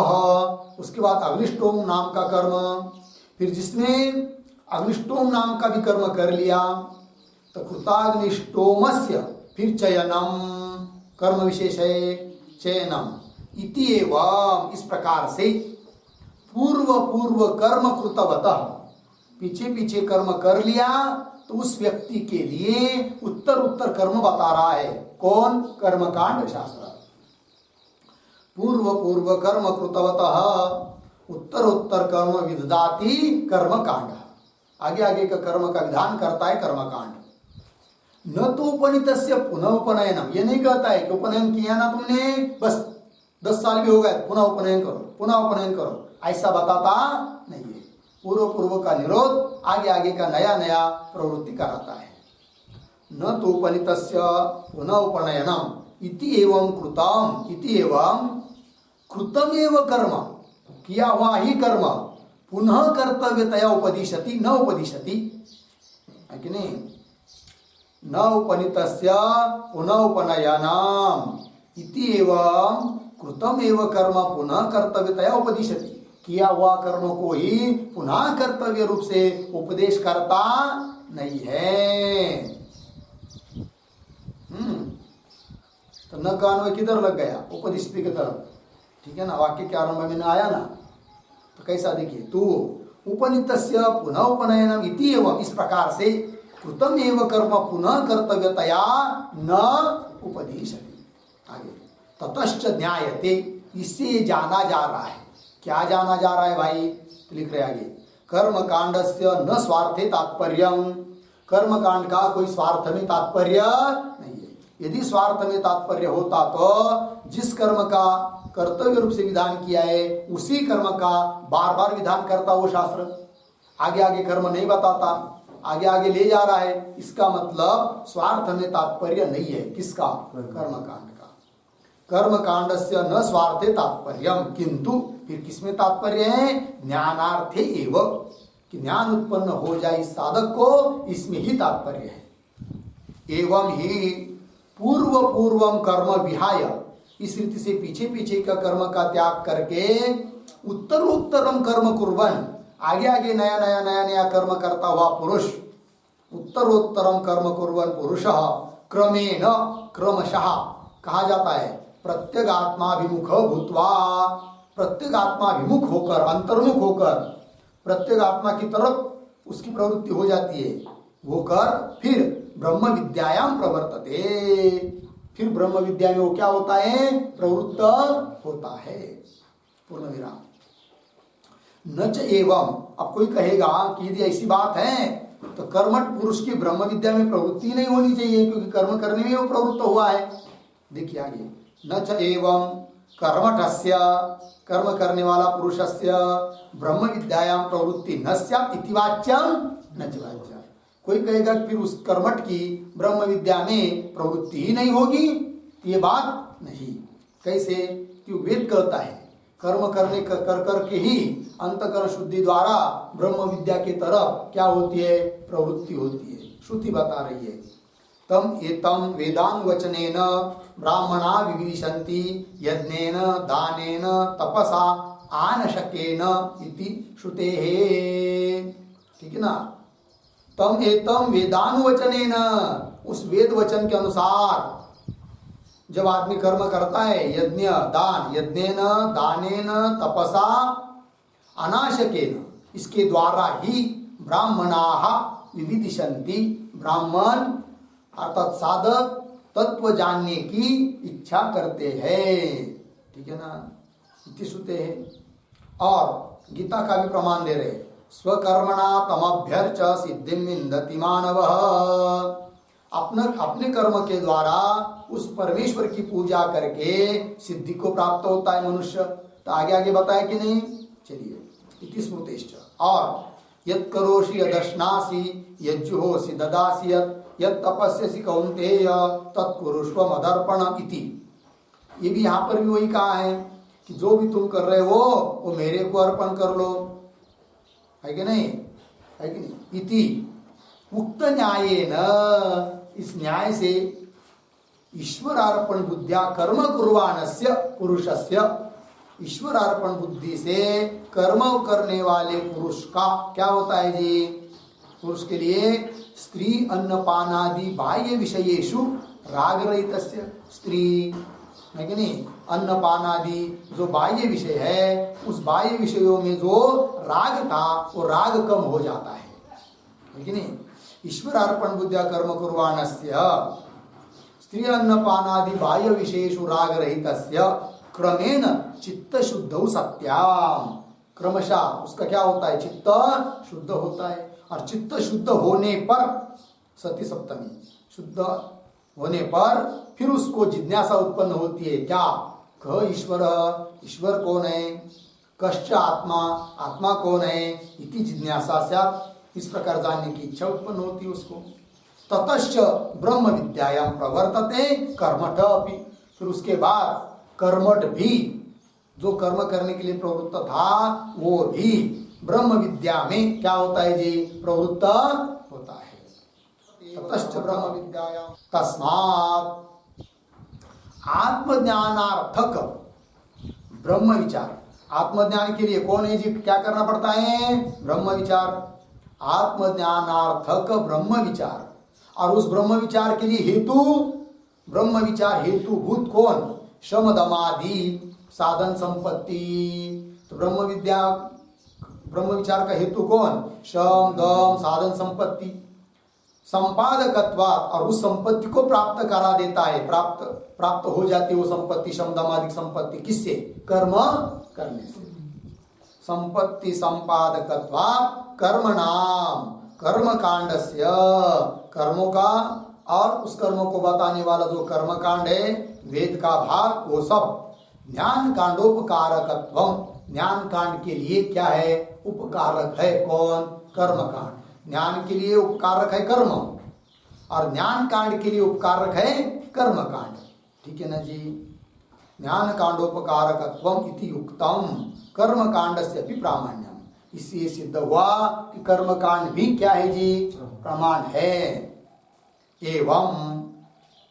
उसके बाद अग्निष्टोम नाम का कर्म। फिर जिसने अग्निष्टोम नाम का भी कर्म कर लिया तो कृताग्निष्टोमस्य फिर चयनम, कर्म विशेष है चयनम इति एवं, इस प्रकार से पूर्व पूर्व कर्म कृतवतः, पीछे पीछे कर्म कर लिया तो उस व्यक्ति के लिए उत्तर उत्तर कर्म बता रहा है। कौन? कर्मकांड शास्त्र। पूर्व पूर्व कर्म कृतवतः उत्तर उत्तर कर्म विदधाति कर्मकांड, आगे आगे का कर्म का विधान करता है कर्मकांड। न तो उपनीतस्य पुनः उपनयनम, ये नहीं कहता है कि उपनयन किया ना तुमने, बस 10 साल भी हो गए पुनः उपनयन करो, पुनः उपनयन करो, ऐसा बताता नहीं है। पूर्व पूर्व का निरोध, आगे आगे का नया नया प्रवृत्ति कराता है। न तो उपनीतस्य पुनः उपनयनम इति एवं कृतम, इति एवं कृतम एव कर्म, किया हुआ ही कर्म पुनः कर्तव्यतया उपदिशति न उपदिशति, है कि नहीं? न उपनीतस्य पुनः उपनयनम इति एवं कृतम एव कर्म पुनः कर्तव्यतया उपदिशति, किया हुआ कर्म को ही पुनः कर्तव्य रूप से उपदेश करता नहीं है। तो न का अन्वय किधर लग गया? उपदिशति की तरफ, ठीक है ना? वाक्य के आरंभ में न आया ना, तो कैसा देखिए, तू उपनीतस्य पुनः उपनयनम इति एवं, इस प्रकार से कृतम एव कर्म पुनः कर्तव्यतया न उपदिशति। आगे ततश्च ज्ञायते, इससे जाना जा रहा है। क्या जाना जा रहा है भाई? तो लिख रहे आगे, कर्म कांडस्य न स्वार्थे तात्पर्यम, कर्म कांड का कोई स्वार्थ में तात्पर्य नहीं है। यदि स्वार्थ में तात्पर्य होता तो जिस कर्म का कर्तव्य रूप से विधान किया है उसी कर्म का बार बार विधान करता वो शास्त्र, आगे आगे कर्म नहीं बताता, आगे आगे ले जा रहा है। इसका मतलब स्वार्थ में तात्पर्य नहीं है। किसका? कर्मकांड का। कर्मकांडस्य न स्वार्थे तात्पर्यम, किंतु फिर किसमें तात्पर्य है? ज्ञानार्थे एव, कि ज्ञान उत्पन्न हो जाए इस साधक को, इसमें ही तात्पर्य है। एवं ही पूर्व पूर्वम कर्म विहाय, इस रीति से पीछे पीछे का कर्म का त्याग करके उत्तरोत्तरम कर्म कुर्बन, आगे आगे नया नया नया नया कर्म करता हुआ पुरुष, उत्तरोत्तरम कर्म कुर्बन पुरुषः क्रमेण, क्रमशः कहा जाता है प्रत्यगात्माभिमुख भूत्वा, प्रत्यगात्माभिमुख होकर, अंतर्मुख होकर प्रत्यगात्मा की तरफ उसकी प्रवृत्ति हो जाती है, होकर फिर ब्रह्म विद्यायाम प्रवर्तते, फिर ब्रह्म विद्या में वो क्या होता है? प्रवृत्त होता है। पूर्ण विराम। न च एवं, अब कोई कहेगा कि यदि ऐसी बात है तो कर्मठ पुरुष की ब्रह्म विद्या में प्रवृत्ति नहीं होनी चाहिए, क्योंकि कर्म करने में वो प्रवृत्त हुआ है। देखिए आगे, न च एवं कर्मठस्य, कर्म करने वाला पुरुषस्य ब्रह्म विद्यायाम प्रवृत्ति न स्यात् इति वाच्यम न च वाच्यम। कोई कहेगा फिर उस कर्मठ की ब्रह्म विद्या में प्रवृत्ति ही नहीं होगी, ये बात नहीं। कैसे? क्यों? वेद कहता है कर्म करने कर के ही अंतकरण शुद्धि द्वारा ब्रह्म विद्या के तरफ क्या होती है? प्रवृत्ति होती है। श्रुति बता रही है तम एतम वेदांग वचनेन ब्राह्मणा विविशन्ति यज्ञेन दानेन तपसा आनशकेन इति श्रुतेः। ठीक है ना? तम एतम वेदानुवचनेन, उस वेद वचन के अनुसार जब आदमी कर्म करता है, यज्ञ दान, यज्ञेन दानेन तपसा अनाशकेन, इसके द्वारा ही ब्राह्मणाः विविदिशन्ति, ब्राह्मण अर्थात साधक तत्व जानने की इच्छा करते हैं। ठीक है ना? इति श्रुते है। और गीता का भी प्रमाण दे रहे, स्वकर्मणा तमभ्यर्च सिद्धिं विन्दति मानवः, अपने कर्म के द्वारा उस परमेश्वर की पूजा करके सिद्धि को प्राप्त होता है मनुष्य। तो आगे आगे बताया कि नहीं? चलिए, इति स्मृतिश्च। और यत् करोषि यदश्नासि यज्जुहोषि ददासि यत् तपस्यसि कौन्तेय तत्कुरुष्व मदर्पणम् इति। ये भी यहाँ पर भी वही कहा है कि जो भी तुम कर रहे हो वो मेरे को अर्पण कर लो, है कि नहीं? है कि नहीं? इति उक्त न्यायेन, इस न्याय से ईश्वरार्पण बुद्धिया कर्म कुर्वाणस्य पुरुषस्य, ईश्वरार्पण बुद्धि से कर्म करने वाले पुरुष का क्या होता है जी? पुरुष के लिए स्त्री अन्नपानादि बाह्य विषयेषु राग रहितस्य, स्त्री है कि नहीं, अन्नपानादि जो बाह्य विषय है, उस बाह्य विषयों में जो राग था वो राग कम हो जाता है कि नहीं? ईश्वरार्पण बुद्धिया कर्म कुर्वाणस्य स्त्री अन्नपानादि बाह्य विषयेषु राग रहितस्य क्रमेण चित्त शुद्धौ सत्याम, क्रमशः उसका क्या होता है? चित्त शुद्ध होता है। और चित्त शुद्ध होने पर, सती सप्तमी, शुद्ध होने पर फिर उसको जिज्ञासा उत्पन्न होती है। क्या? कह ईश्वर, ईश्वर कौन है? कश्च आत्मा, आत्मा कौन है? इति जिज्ञासा स्यात्, इस प्रकार जानने की इच्छा उत्पन्न होती है उसको। ततश्च ब्रह्म विद्यायां प्रवर्तते कर्मठ अपि, फिर उसके बाद कर्मठ भी, जो कर्म करने के लिए प्रवृत्त था वो भी ब्रह्म विद्या में क्या होता है जी? प्रवृत्त होता है। ततश्च ब्रह्म विद्यायां तस्मात् आत्मज्ञानार्थक ब्रह्म विचार, आत्मज्ञान के लिए कौन है जी? क्या करना पड़ता है? ब्रह्म विचार। आत्मज्ञानार्थक ब्रह्म विचार, और उस ब्रह्म विचार के लिए हेतु, ब्रह्म विचार हेतुभूत कौन? शम दमादि साधन संपत्ति। तो ब्रह्म विद्या, ब्रह्म विचार का हेतु कौन? शम दम साधन संपत्ति। संपादकत्वात्, और उस संपत्ति को प्राप्त करा देता है, प्राप्त हो जाती है वो संपत्ति, शम दमादि संपत्ति, किससे? कर्म करने से। संपत्ति संपादकत्वात् कर्मणाम, कर्म कांडस्य, कर्मों का और उस कर्मों को बताने वाला जो कर्म कांड है, वेद का भाग, वो सब ज्ञान कांडोपकारकत्वम, ज्ञान कांड के लिए क्या है? उपकारक है। कौन? कर्म कांड। ज्ञान के लिए उपकारक है कर्म, और ज्ञान कांड के लिए उपकारक है कर्म कांड। ठीक है ना जी? ज्ञान कांडोपकारकत्वम इति युक्तम कर्म कांडस्य अपि प्रामाण्यम, इससे सिद्ध हुआ कि कर्म कांड भी क्या है जी? प्रमाण है। एवं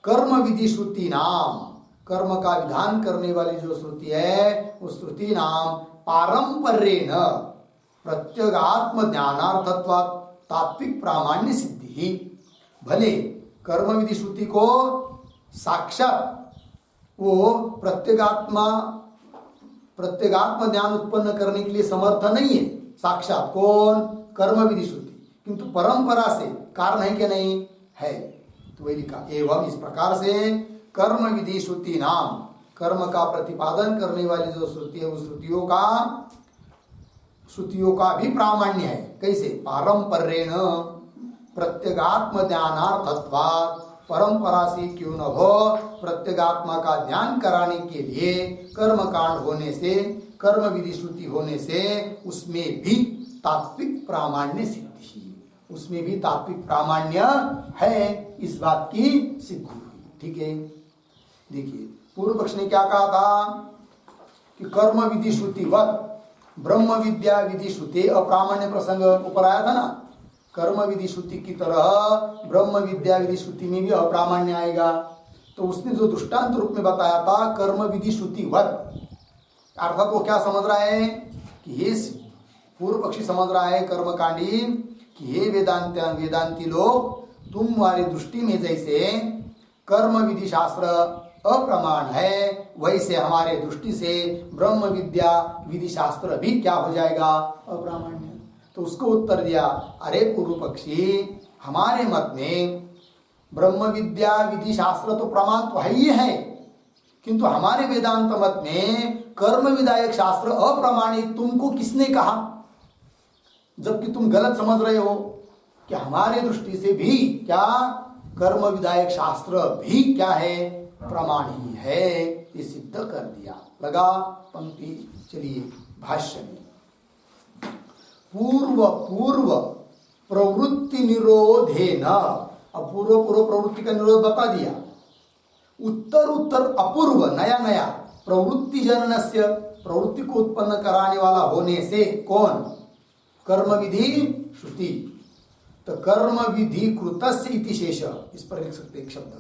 कर्म विधि श्रुति नाम, कर्म का विधान करने वाली जो श्रुति है, उस श्रुति नाम पारंपर्येण प्रत्यगात्म ज्ञानार्थत्वात् तात्विक प्रामाण्य सिद्धि ही। भले कर्म विधि श्रुति को साक्षात वो प्रत्यगात्म ज्ञान उत्पन्न करने के लिए समर्थ नहीं है साक्षात। कौन? कर्म विधि श्रुति, किंतु परंपरा से कारण है कि नहीं? है। तो वही लिखा, एवं इस प्रकार से कर्म विधि श्रुति नाम, कर्म का प्रतिपादन करने वाली जो श्रुति है, उस श्रुतियों का भी प्रामाण्य है। कैसे? पारंपर्येण प्रत्यगात्म ज्ञानार्थत्वात्, परंपरा से क्यों न हो, प्रत्यगात्मा का ज्ञान कराने के लिए कर्म कांड होने से, कर्म विधि श्रुति होने से उसमें भी तात्विक प्रामाण्य सिद्धि, उसमें भी तात्विक प्रामाण्य है, इस बात की सिद्धि हुई। ठीक है? देखिए पूर्व पक्ष ने क्या कहा था कि कर्म विधि श्रुतिवत ब्रह्म विद्या विधि श्रुति अप्रामाण्य प्रसंग ऊपर आया था ना। कर्म विधि श्रुति की तरह ब्रह्म विद्या विधि श्रुति में भी अप्रामाण्य आएगा। तो उसने जो दृष्टांत रूप में बताया था कर्म विधि श्रुतिवत, अर्थात वो क्या समझ रहा है कि ये पूर्व पक्षी समझ रहा है कर्मकांडी कि हे वेदांती लोग, तुम्हारी दृष्टि में जैसे कर्म विधि शास्त्र अप्रमाण है, वैसे हमारे दृष्टि से ब्रह्म विद्या विधि शास्त्र भी क्या हो जाएगा, अप्रामाण्य। तो उसको उत्तर दिया, अरे पूर्व पक्षी, हमारे मत में ब्रह्म विद्या विधि शास्त्र तो प्रमाण तो है ही है, किंतु हमारे वेदांत मत में कर्म विधायक शास्त्र अप्रमाणित तुमको किसने कहा? जबकि तुम गलत समझ रहे हो कि हमारे दृष्टि से भी क्या कर्म विधायक शास्त्र भी क्या है, प्रमाण ही है। ये सिद्ध कर दिया। लगा पंक्ति, चलिए भाष्य में। पूर्व प्रवृत्ति निरोधे न, अब पूर्व प्रवृत्ति का निरोध बता दिया। उत्तर अपूर्व नया प्रवृत्ति जननस्य, प्रवृत्ति को उत्पन्न कराने वाला होने से कौन? कर्म विधि श्रुति। तो कर्म विधि कृतस्य इति शेष, इस पर लिख सकते एक शब्द,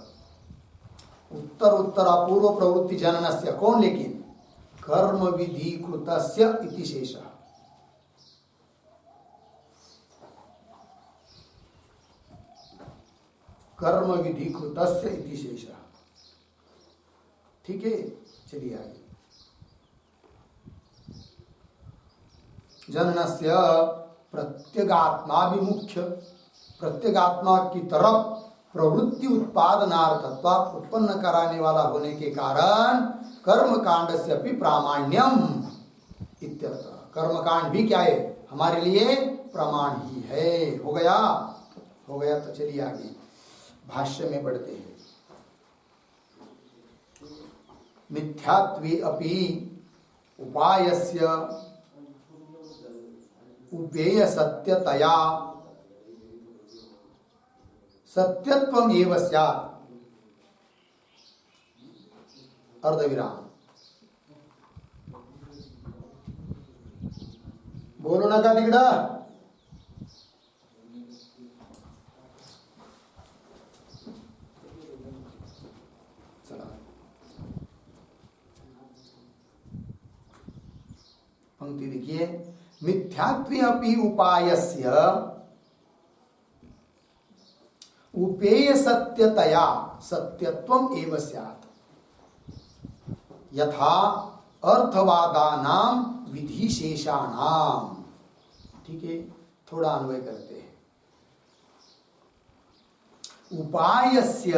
उत्तर अपूर्व प्रवृत्ति जननस्य कौन, लेकिन कर्म विधि कृतस्य इति शेष। कर्म विधि कृतस्य इति शेष, ठीक है। चलिए आगे। जननस्य प्रत्यगात्माभिमुख्य, प्रत्यगात्मा की तरफ प्रवृत्ति उत्पादनार्थत्वात् उत्पन्न कराने वाला होने के कारण कर्म कांड से अपनी प्रामाण्यम इत्यर्थ। कर्म कांड भी क्या है, हमारे लिए प्रमाण ही है। हो गया तो चलिए आगे भाष्य में बढ़ते हैं। मिथ्यात्वे अपि उपायस्य उपेय सत्यतया सत्यत्वम एव स्यात्, अर्धविराम। बोलो ना का दिगड़ा। पंक्ति देखिए, मिथ्यात्वे अपि उपायस्य उपेय सत्यतया सत्यत्वम एव स्यात्, यथा अर्थवादानाम विधिशेषाणाम। ठीक है, थोड़ा अन्वय करते हैं। उपायस्य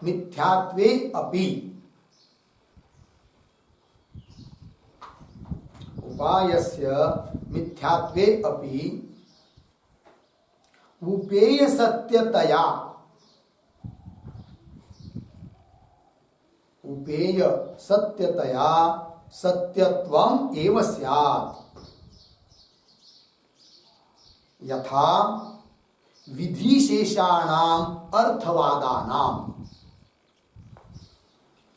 मिथ्यात्वे अपि, उपायस्य मिथ्यात्वे अपि उपेय सत्यतया, उपेय सत्यतया सत्यत्वम एव स्यात्, यथा विधिशेषाणाम अर्थवादानाम।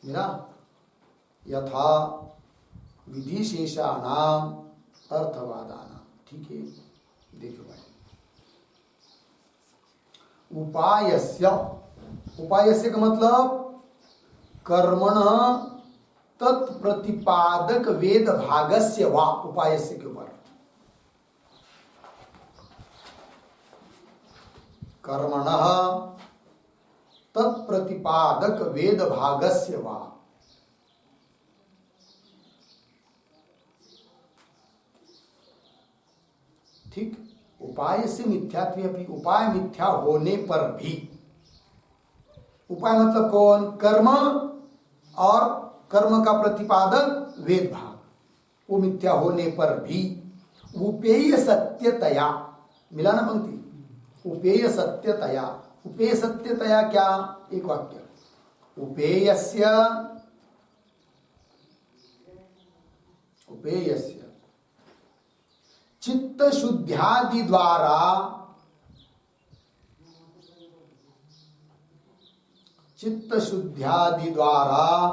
मेरा यथा विधिशेषाणाम अर्थवादानाम। ठीक है, देखो भाई, उपायस्य, उपायस्य का मतलब कर्मण तत्प्रतिपादक वेद भागस्य वा, उपायस्य के ऊपर कर्मणः तत्प्रतिपादक वेद भागस्य वा। ठीक, उपाय से मिथ्यात्व अपनी, उपाय मिथ्या होने पर भी, उपाय मतलब कौन, कर्म और कर्म का प्रतिपादक वेद भाग, वो मिथ्या होने पर भी उपेय सत्यतया, मिला ना पंक्ति, उपेय सत्यतया। उपेय सत्यतया क्या, एक वाक्य, उपेयस्य, उपेयस्य चित्त शुद्ध्यादि द्वारा चित्त शुद्ध्यादि द्वारा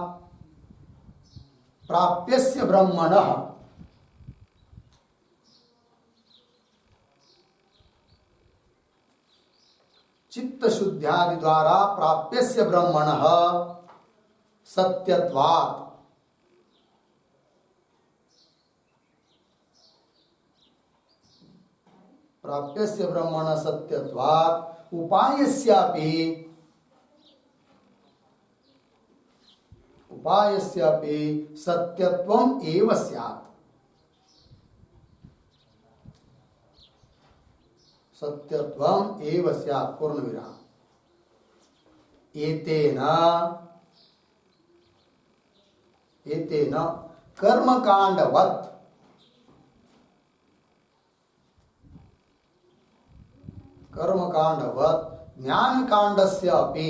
प्राप्यस्य ब्रह्मणः चित्त शुद्ध्यादि द्वारा प्राप्यस्य ब्रह्मणः सत्यत्वात् प्राप्यस्य ब्रह्मणः सत्यत्वात् उपायस्यापि सत्यत्वम् एव स्यात्। सत्यत्वम् एव स्यात् पूर्णविराम। एतेन कर्मकांडवत् ज्ञानकांडस्य अपि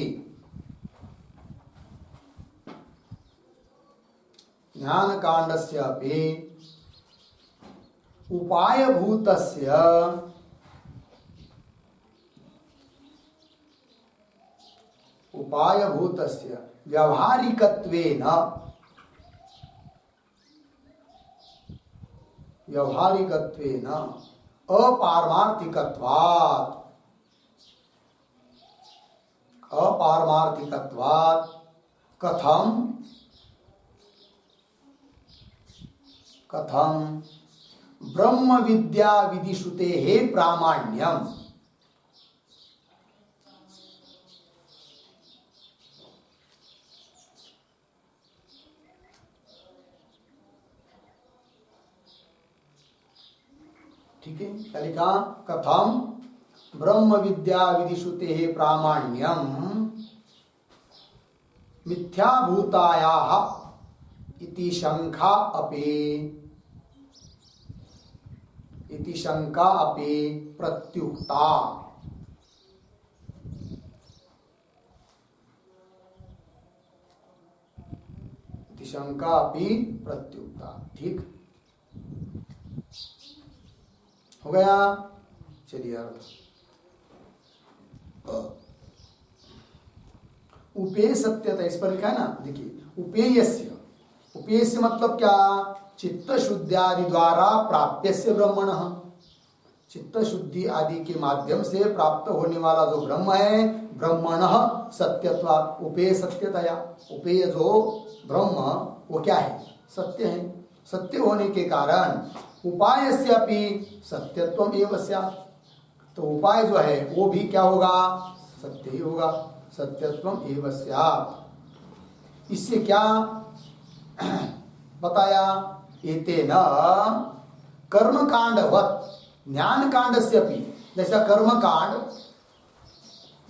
उपायभूतस्य व्यावहारिकत्वेन अपारमार्थिकत्वात् कथम ब्रह्म विद्या विदिश्रुतेः प्रामाण्यम्। ठीक है, क्या लिखा? कथम ब्रह्म विद्या विदिश्रुतेः प्रामाण्यम मिथ्याभूतायाः इति शंका अपि प्रत्युक्ता। इति शंका अपि प्रत्युक्ता। ठीक हो गया। चलिए उपेय सत्यता इस पर लिखा है ना, देखिए उपेयस्य मतलब क्या? चित्त शुद्धि आदि द्वारा प्राप्यस्य ब्रह्मणः, चित्त शुद्धि आदि के माध्यम से प्राप्त होने वाला जो ब्रह्म है, ब्रह्मणः सत्यत्वात् उपेय सत्यतया। उपेय जो ब्रह्म वो क्या है? सत्य है। सत्य होने के कारण उपायस्यापि सत्यत्वम् एव स्यात्। तो उपाय जो है वो भी क्या होगा? सत्य ही होगा। सत्यत्वम् एव स्यात्। इससे क्या बताया? एतेन कर्मकांडवत् ज्ञानकांडस्यपि, जैसा कर्मकांड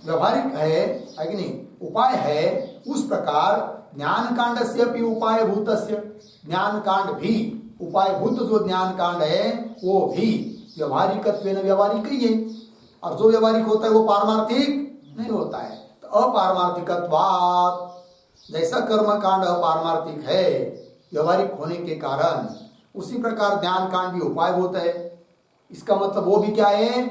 व्यवहारिक है कि नहीं, उपाय है, उस प्रकार ज्ञानकांडस्यपि उपायभूतस्य, ज्ञानकांड भी उपायभूत जो ज्ञानकांड है वो भी व्यवहारिकत्वेन व्यवहारिक ही है। और जो व्यवहारिक होता है वो पारमार्थिक नहीं होता है। तो अपारमार्थिकत्वात्, जैसा कर्मकांड अपारमार्थिक है व्यवहारिक होने के कारण, उसी प्रकार ज्ञानकांड भी उपायभूत है। इसका मतलब वो भी क्या है?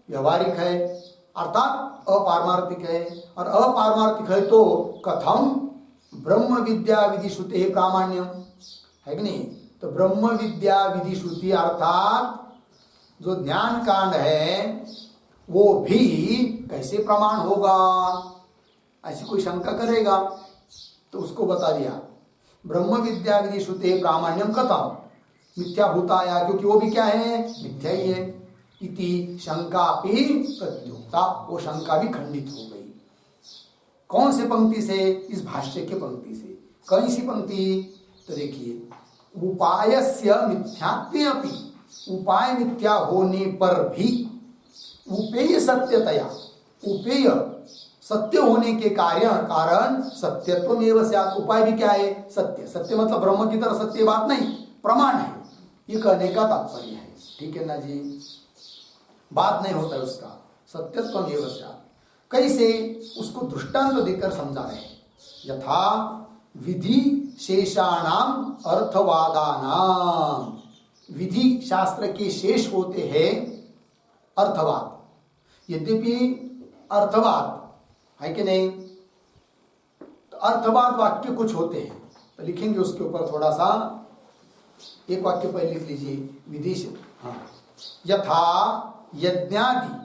व्यवहारिक है, अर्थात अपारमार्थिक है। और अपारमार्थिक है तो कथम ब्रह्म विद्या विदिश्रुतेः प्रामाण्यम, है कि नहीं? तो ब्रह्म विद्या विदिश्रुति अर्थात जो ज्ञान कांड है वो भी कैसे प्रमाण होगा? ऐसी कोई शंका करेगा तो उसको बता दिया, ब्रह्म विद्या विदिश्रुतेः प्रामाण्यम कथम मिथ्याभूताया, क्योंकि वो भी क्या है? मिथ्या ही है। इति शंका भी प्रत्युक्ता, वो शंका भी खंडित हो गई। कौन से पंक्ति से? इस भाष्य के पंक्ति से। कौन सी पंक्ति? तो देखिए, उपायस्य मिथ्यात्वे अपि, उपाय मिथ्या होने पर भी उपेय सत्यतया, उपेय सत्य होने के कारण सत्यत्व एव स्यात्। उपाय भी क्या है? सत्य। सत्य मतलब ब्रह्म की तरह सत्य बात नहीं, प्रमाण है, ये कहने का तात्पर्य है। ठीक है ना जी, बात नहीं होता है उसका, सत्यत्व एव स्यात्। कैसे? उसको दृष्टांत देकर समझा रहे हैं। यथा विधि शेषाणाम अर्थवादानाम, विधि शास्त्र के शेष होते हैं अर्थवाद। यद्यपि अर्थवाद है कि नहीं, अर्थवाद वाक्य कुछ होते हैं, तो लिखेंगे उसके ऊपर थोड़ा सा। एक वाक्य पहले लिख लीजिए, विधि से, हाँ, यथा यज्ञादि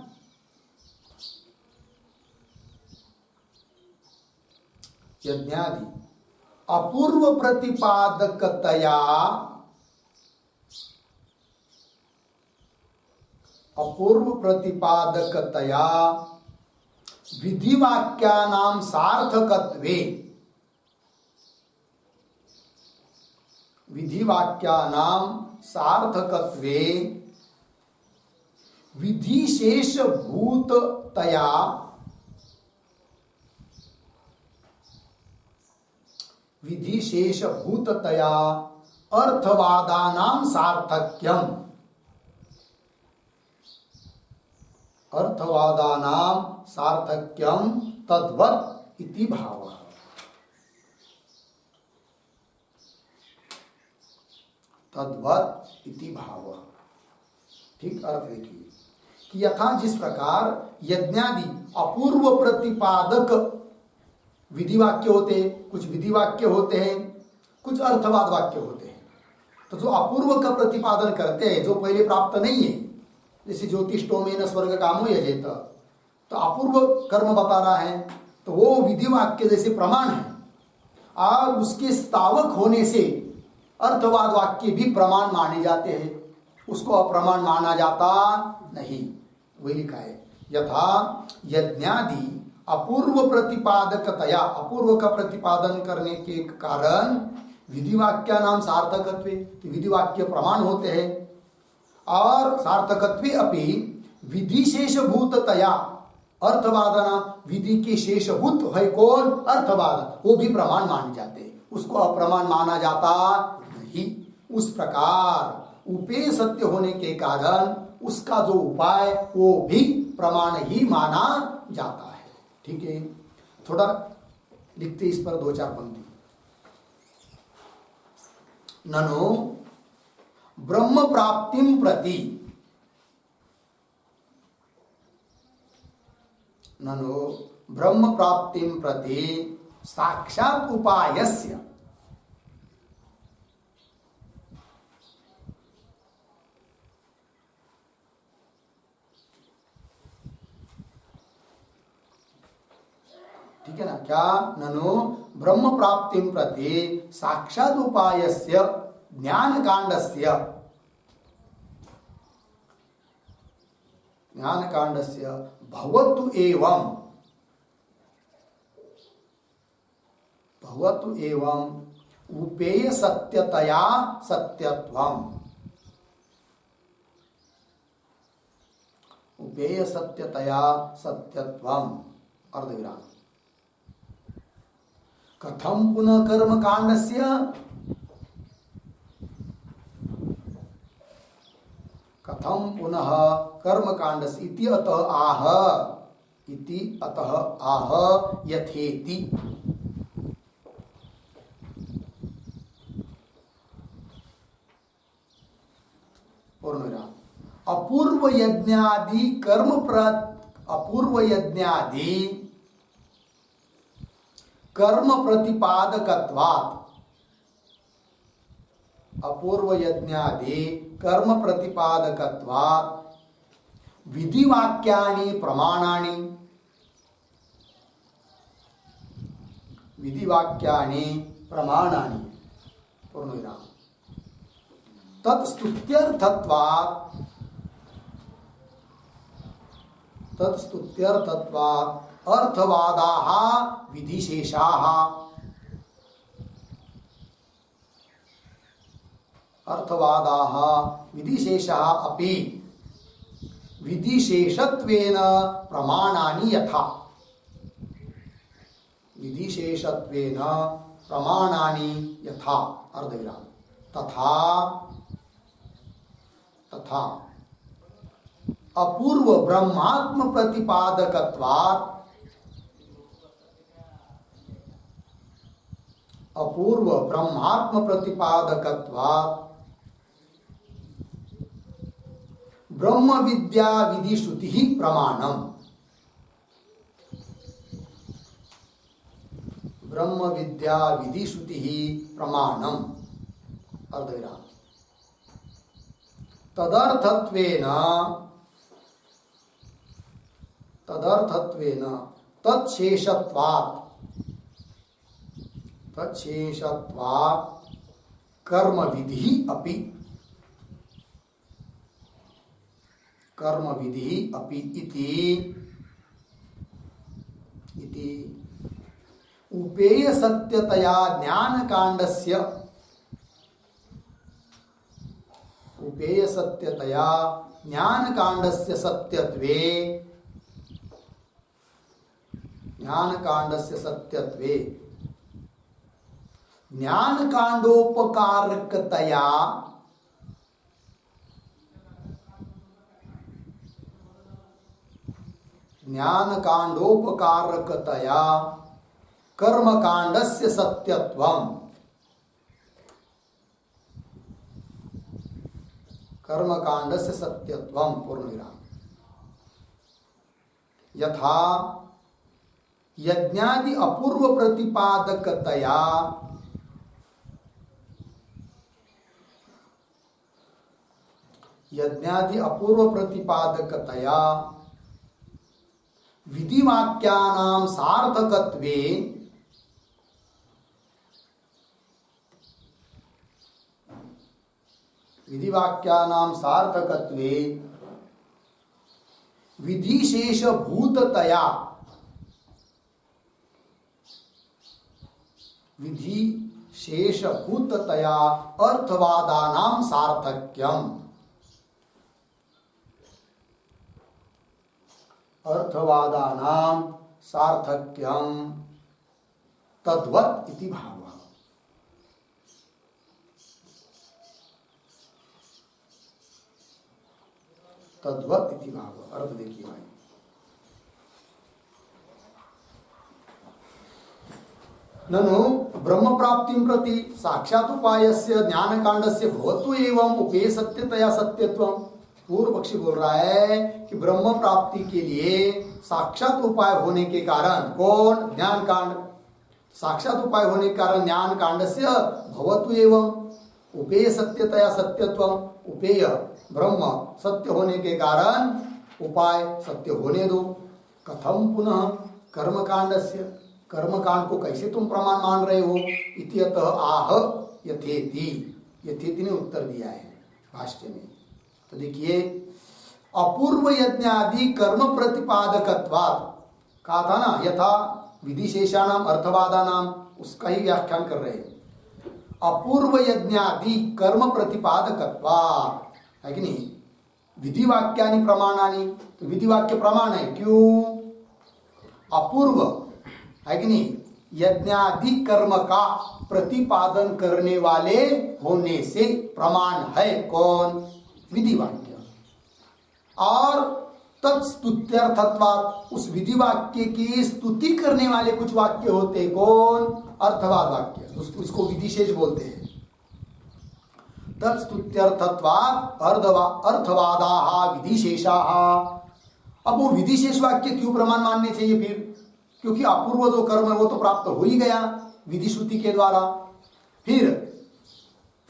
अपूर्व प्रतिपादकतया विधिवाक्यानां सार्थकत्वे विधिशेषभूततया अर्थवादानां सार्थक्यम तद्वत् इति भावः। ठीक, अर्थ देखिए कि यथा जिस प्रकार यज्ञादि अपूर्व प्रतिपादक विधि वाक्य होते हैं, कुछ विधि वाक्य होते हैं, कुछ अर्थवाद वाक्य होते हैं। तो जो अपूर्व का प्रतिपादन करते हैं, जो पहले प्राप्त नहीं है, जैसे ज्योतिष्टोमेन स्वर्ग कामो यजेत, तो अपूर्व कर्म बता रहा है, तो वो विधि वाक्य जैसे प्रमाण है, और उसके स्थावक होने से अर्थवाद वाक्य भी प्रमाण माने जाते हैं, उसको अप्रमाण माना जाता नहीं। वही लिखा है, यथा यज्ञादि अपूर्व प्रतिपादकतया, अपूर्व का प्रतिपादन करने के कारण विधिवाक्या नाम सार्थकत्वे, विधि वाक्य प्रमाण होते हैं, और सार्थकत्वे अपि विधिशेषभूततया अर्थवादना, विधि के शेषभूत है कौन, अर्थवाद, वो भी प्रमाण माने जाते, उसको अप्रमाण माना जाता नहीं। उस प्रकार उपेय सत्य होने के कारण उसका जो उपाय वो भी प्रमाण ही माना जाता है। ठीक है, थोड़ा लिखते इस पर 2-4 पंक्ति। ननु ब्रह्म प्राप्तिं प्रति साक्षात् उपायस्य ठीक है ना, क्या, ननु ब्रह्म प्राप्तिं प्रति साक्षात् उपायस्य ज्ञानकांडस्य भवतु एवं उपेय सत्यतया सत्यत्वम्, उपेय सत्यतया सत्यत्वम्, अर्धविराम। कथम पुनः कर्म कांडस्य, कथम पुनः कर्म कांडस्य इति अतः आह यथेति। पूर्णविराम। अपूर्व यज्ञादि कर्म प्रतिपादकत्वात्, अपूर्व यज्ञादि कर्म प्रतिपादकत्वात् विधिवाक्यानि प्रमाणानि पूर्णविराम तत्स्तुत्यर्थत्वात् अर्थवादाः विधिशेषाः अपि विधिशेषत्वेन प्रमाणानि यथा, अर्धविराम, तथा अपूर्व ब्रह्मात्म प्रतिपादकत्वात्, ब्रह्म विद्या विधि श्रुति ब्रह्म विद्या विधि श्रुति ही प्रमाणम। अर्धविराम। तदर्थत्वेन तत्शेषत्वात् कर्म विधि अपि इति उपेय सत्यतया ज्ञान कांडस्य सत्यत्वे ज्ञान कांडोपकारकतया कर्म कांडस्य सत्यत्वम्। कर्मकांडस्य सत्यत्वम् पूर्णविराम। यथा यज्ञादि अपूर्व प्रतिपादकतया विधिवाक्यानां सार्थकत्वे विधिशेषभूततया अर्थवादानां सार्थक्यं तद्वत् इति भावः। तद्वत् इति भावः। अर्थ देखिए भाई, ननु ब्रह्म प्राप्तिं प्रति साक्षात् उपायस्य ज्ञान कांडस्य भवतु एवं उपेय सत्यतया सत्यत्वम्। पूर्व पक्षी बोल रहा है कि ब्रह्म प्राप्ति के लिए साक्षात उपाय होने के कारण कौन? ज्ञान कांड। साक्षात उपाय होने के कारण ज्ञान कांडस्य भवतु एवं उपेय सत्यतया सत्यत्वम्। उपेय ब्रह्म सत्य होने के कारण उपाय सत्य होने दो। कथम पुनः कर्मकांडस्य, कर्मकांड को कैसे तुम प्रमाण मान रहे हो? इत्यतः आह यथेति, यथेति ने उत्तर दिया है भाष्य में। तो देखिए, अपूर्व यज्ञादि कर्म प्रतिपादकत्वात् कहा था ना, यथा विधिशेषाणाम अर्थवादानाम, उसका ही व्याख्यान कर रहे हैं। अपूर्व यज्ञादि कर्म प्रतिपादकत्वात् है कि नहीं? विधिवाक्यानि प्रमाणानि, तो विधिवाक्य प्रमाण है। क्यों? अपूर्व है कि नहीं? यज्ञादि कर्म का प्रतिपादन करने वाले होने से प्रमाण है कौन? विधिवाक्य। और तत्स्तुत्यर्थत्वात्, उस विधिवाक्य की स्तुति करने वाले कुछ वाक्य होते कौन? अर्थवाद वाक्य, उसको विधिशेष बोलते हैं। तत्स्तुत्यर्थत्वात् अर्थवादाः विधिशेषाः। अब वो विधिशेष वाक्य क्यों प्रमाण मानने चाहिए फिर? क्योंकि अपूर्व जो कर्म है वो तो प्राप्त हो ही गया विधि श्रुति के द्वारा। फिर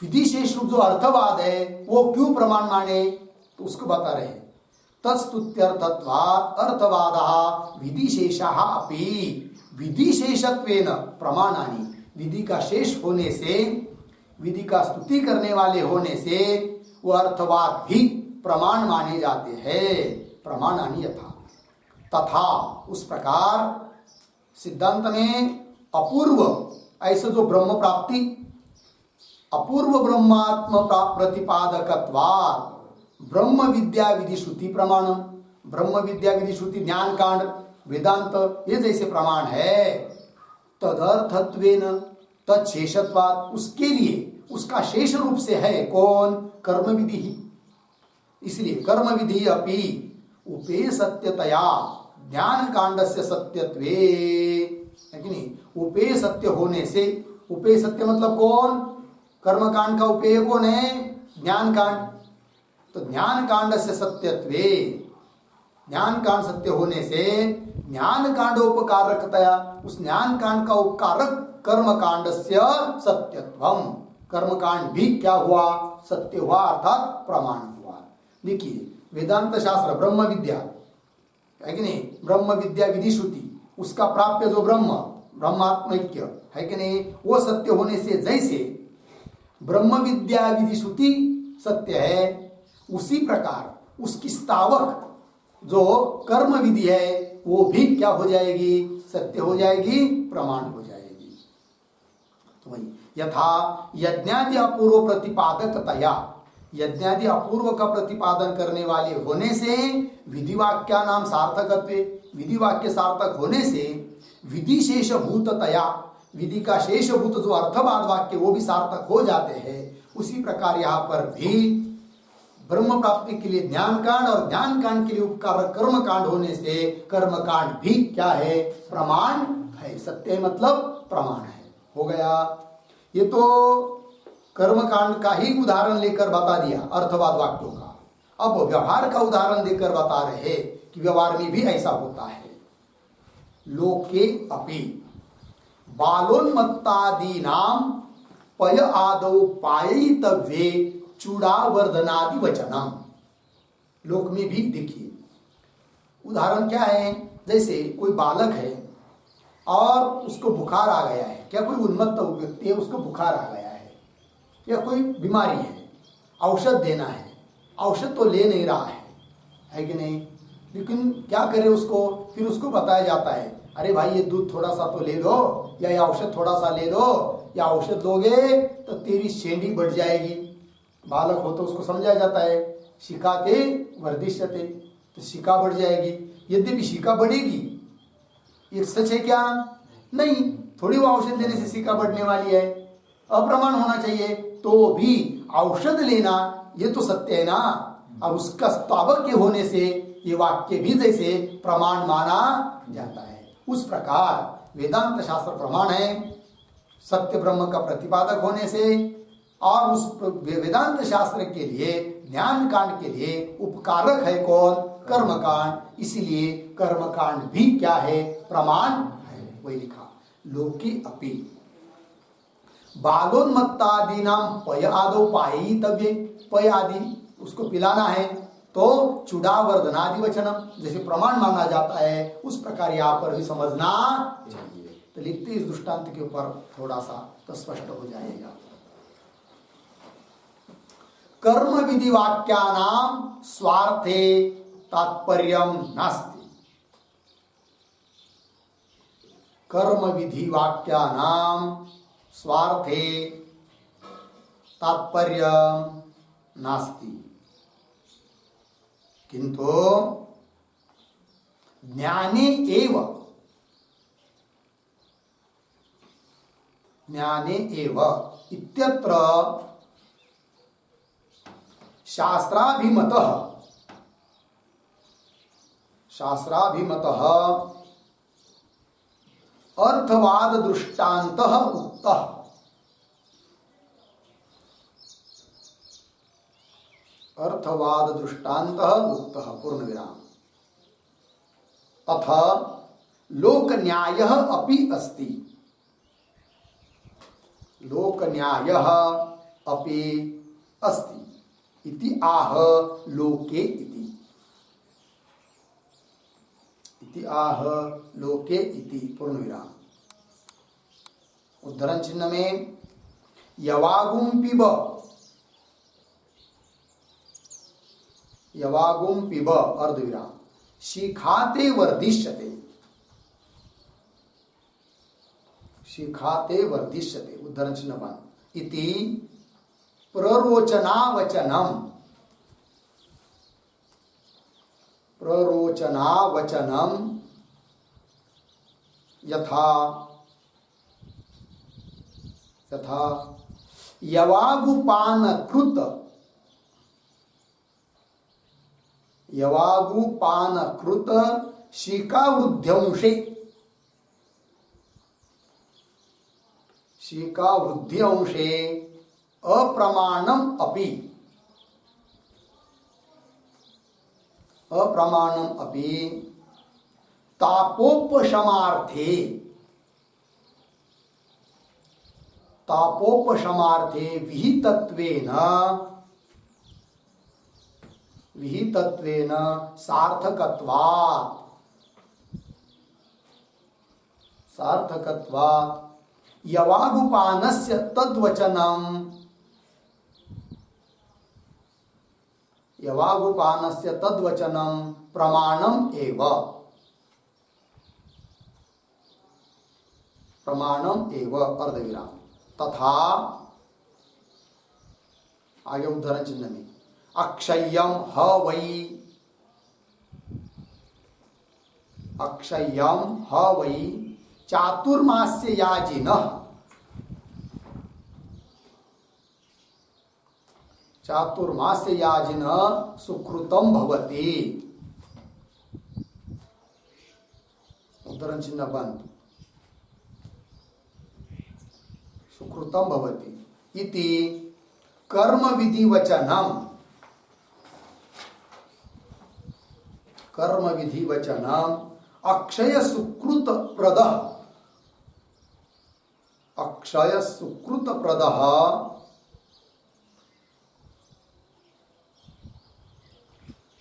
विधिशेष रूप जो अर्थवाद है वो क्यों प्रमाण माने? तो उसको बता रहे हैं। तत्स्तुत्यर्थत्वात् अर्थवादाः विधिशेषाः अपि विधिशेषत्वेन प्रमाणानि। विधि का शेष होने से, विधि का स्तुति करने वाले होने से वो अर्थवाद भी प्रमाण माने जाते हैं। प्रमाणानि यथा, तथा उस प्रकार सिद्धांत में अपूर्व, ऐसे जो ब्रह्म प्राप्ति, अपूर्व ब्रह्मात्म प्रतिपादकत्वात् ब्रह्म विद्या विधि श्रुति प्रमाणम। ब्रह्म विद्या विधि श्रुति ज्ञान कांड वेदांत ये जैसे प्रमाण है, तदर्थत्वेन तत्शेषत्वात्, उसके लिए उसका शेष रूप से है कौन? कर्म विधि ही। इसलिए कर्म विधि अपि उपेय सत्यतया ज्ञान कांडस्य सत्यत्वे, है कि नहीं? उपेय सत्य होने से, उपेय सत्य मतलब कौन? कर्म कांड का उपेय कौन है? ज्ञान कांड। तो ज्ञान कांडस्य सत्यत्वे, ज्ञान कांड सत्य होने से ज्ञान कांडोपकारकतया उस ज्ञान कांड का उपकारक कर्म कांडस्य सत्यत्वम, कर्म कांड भी क्या हुआ? सत्य हुआ, अर्थात प्रमाण हुआ। देखिए वेदांत शास्त्र ब्रह्म विद्या है कि नहीं, ब्रह्म विद्या विधि श्रुति, उसका प्राप्य जो ब्रह्म ब्रह्मात्मैक्य है कि नहीं, वो सत्य होने से जैसे ब्रह्म विद्या विधि श्रुति सत्य है, उसी प्रकार उसकी स्थावक जो कर्म विधि है वो भी क्या हो जाएगी? सत्य हो जाएगी, प्रमाण हो जाएगी। तो वही यथा यज्ञादि अपूर्व प्रतिपादकतया, यज्ञादि अपूर्व का प्रतिपादन करने वाले होने से विधिवाक्या नाम सार्थकत्व, विधिवाक्य सार्थक होने से विधि शेषभूततया, विधि का शेषभूत जो अर्थवाद वाक्य वो भी सार्थक हो जाते हैं। उसी प्रकार यहाँ पर भी ब्रह्म प्राप्ति के लिए ज्ञान कांड और ज्ञान कांड के लिए उपकार कर्म कांड होने से कर्म कांड भी क्या है? प्रमाण है। सत्य मतलब प्रमाण है। हो गया। ये तो कर्म कांड का ही उदाहरण लेकर बता दिया अर्थवाद वाक्यों का। अब व्यवहार का उदाहरण देकर बता रहे कि व्यवहार में भी ऐसा होता है। लोके अपि बालोन्मत्तादीनाम पय आदौ पायितव्ये चूड़ावर्धनादि वचनम। लोक में भी देखिए उदाहरण क्या है, जैसे कोई बालक है और उसको बुखार आ गया है, क्या कोई उन्मत्त व्यक्ति है उसको बुखार आ गया है या कोई बीमारी है, औषध देना है, औषध तो ले नहीं रहा है कि नहीं, लेकिन क्या करे उसको, फिर उसको बताया जाता है अरे भाई ये दूध थोड़ा सा तो ले लो या ये औषध थोड़ा सा ले लो, या औषध लोगे तो तेरी शेंडी बढ़ जाएगी। बालक हो तो उसको समझाया जाता है शिकाते वर्धिष्यते, तो शिका बढ़ जाएगी। यद्यपि शिका बढ़ेगी, ये सच है क्या? नहीं, थोड़ी वो औषध लेने से शिका बढ़ने वाली है, अप्रमाण होना चाहिए। तो भी औषध लेना ये तो सत्य है ना, और उसका स्थावक होने से ये वाक्य भी जैसे प्रमाण माना जाता है। उस प्रकार वेदांत शास्त्र प्रमाण है सत्य ब्रह्म का प्रतिपादक होने से, और उस वेदांत शास्त्र के लिए ज्ञान कांड के लिए उपकारक है कौन? कर्म कांड। इसीलिए कर्म कांड भी क्या है? प्रमाण है। वही लिखा लोके अपि बालोन्मत्तादि नाम पय आदौ पायितव्ये, पय आदि उसको पिलाना है तो चूड़ावर्धनादि वचनम, जैसे प्रमाण माना जाता है उस प्रकार यहाँ पर भी समझना चाहिए। तो लिखते इस दृष्टांत के ऊपर थोड़ा सा तो स्पष्ट हो जाएगा। कर्म विधि वाक्यानाम स्वार्थे तात्पर्यम नास्ति। कर्म विधि वाक्यानाम स्वार्थे तात्पर्यम नास्ति, किंतु ज्ञाने एव इत्यत्र शास्त्राभिमतः अर्थवाद दृष्टान्तः उक्तः। अर्थवाद दृष्टान्तः उक्तः पूर्ण विराम। अथ लोक न्यायः अपि अस्ति। लोक न्यायः अपि अस्ति इति आह लोके इति आह लोके इति पूर्ण विराम। उद्धरण चिन्ह में यवागुम पिब अर्धविराम शिखाते वर्धिष्यते, शिखाते वर्धिष्यते उद्धरण चिन्ह बंद इति प्ररोचनावचनम, प्ररोचनावचनम यथा यथा यवागुपानकृत शिखावृद्ध्यंशे अप्रमाणम अपि अप्रमाणम अपि तापोपशमार्थे विहितत्वेन सार्थकत्वात् यवागुपानस्य तद्वचनं प्रमाणम एव अर्धविराम। तथा आगे उदाहरण चिन्ह में अक्षय्यम ह वै चातुर्मास्य याजिनः सुकृतं भवति। उदाहरण चिन्ह बंद। सुकृतं भवति इति कर्म विधि वचनम अक्षय सुकृत प्रद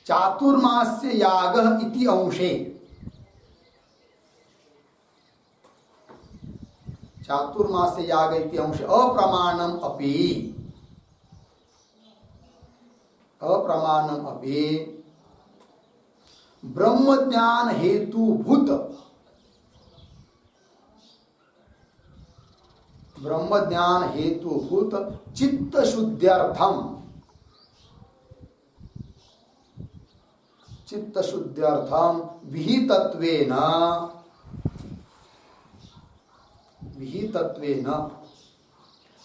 चातुर्मास्य याग इति अंशे अप्रमाणम अपि ब्रह्मज्ञान हेतुभूत चित्त शुद्ध्यर्थम विहितत्वेन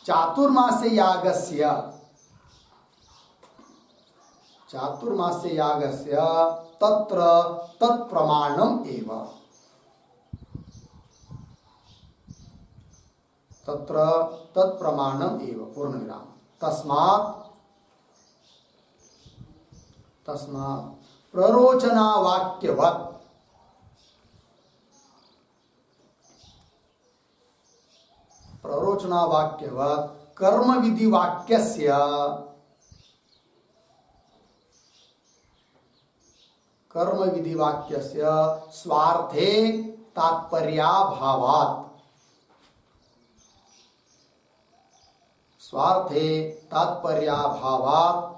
चातुर्मास्य यागस्य तत्र तत्प्रमाणम एव पूर्णविराम। तस्मात् प्ररोचनावाक्यवत् कर्म विधि वाक्यस्य स्वार्थे तात्पर्याभावात्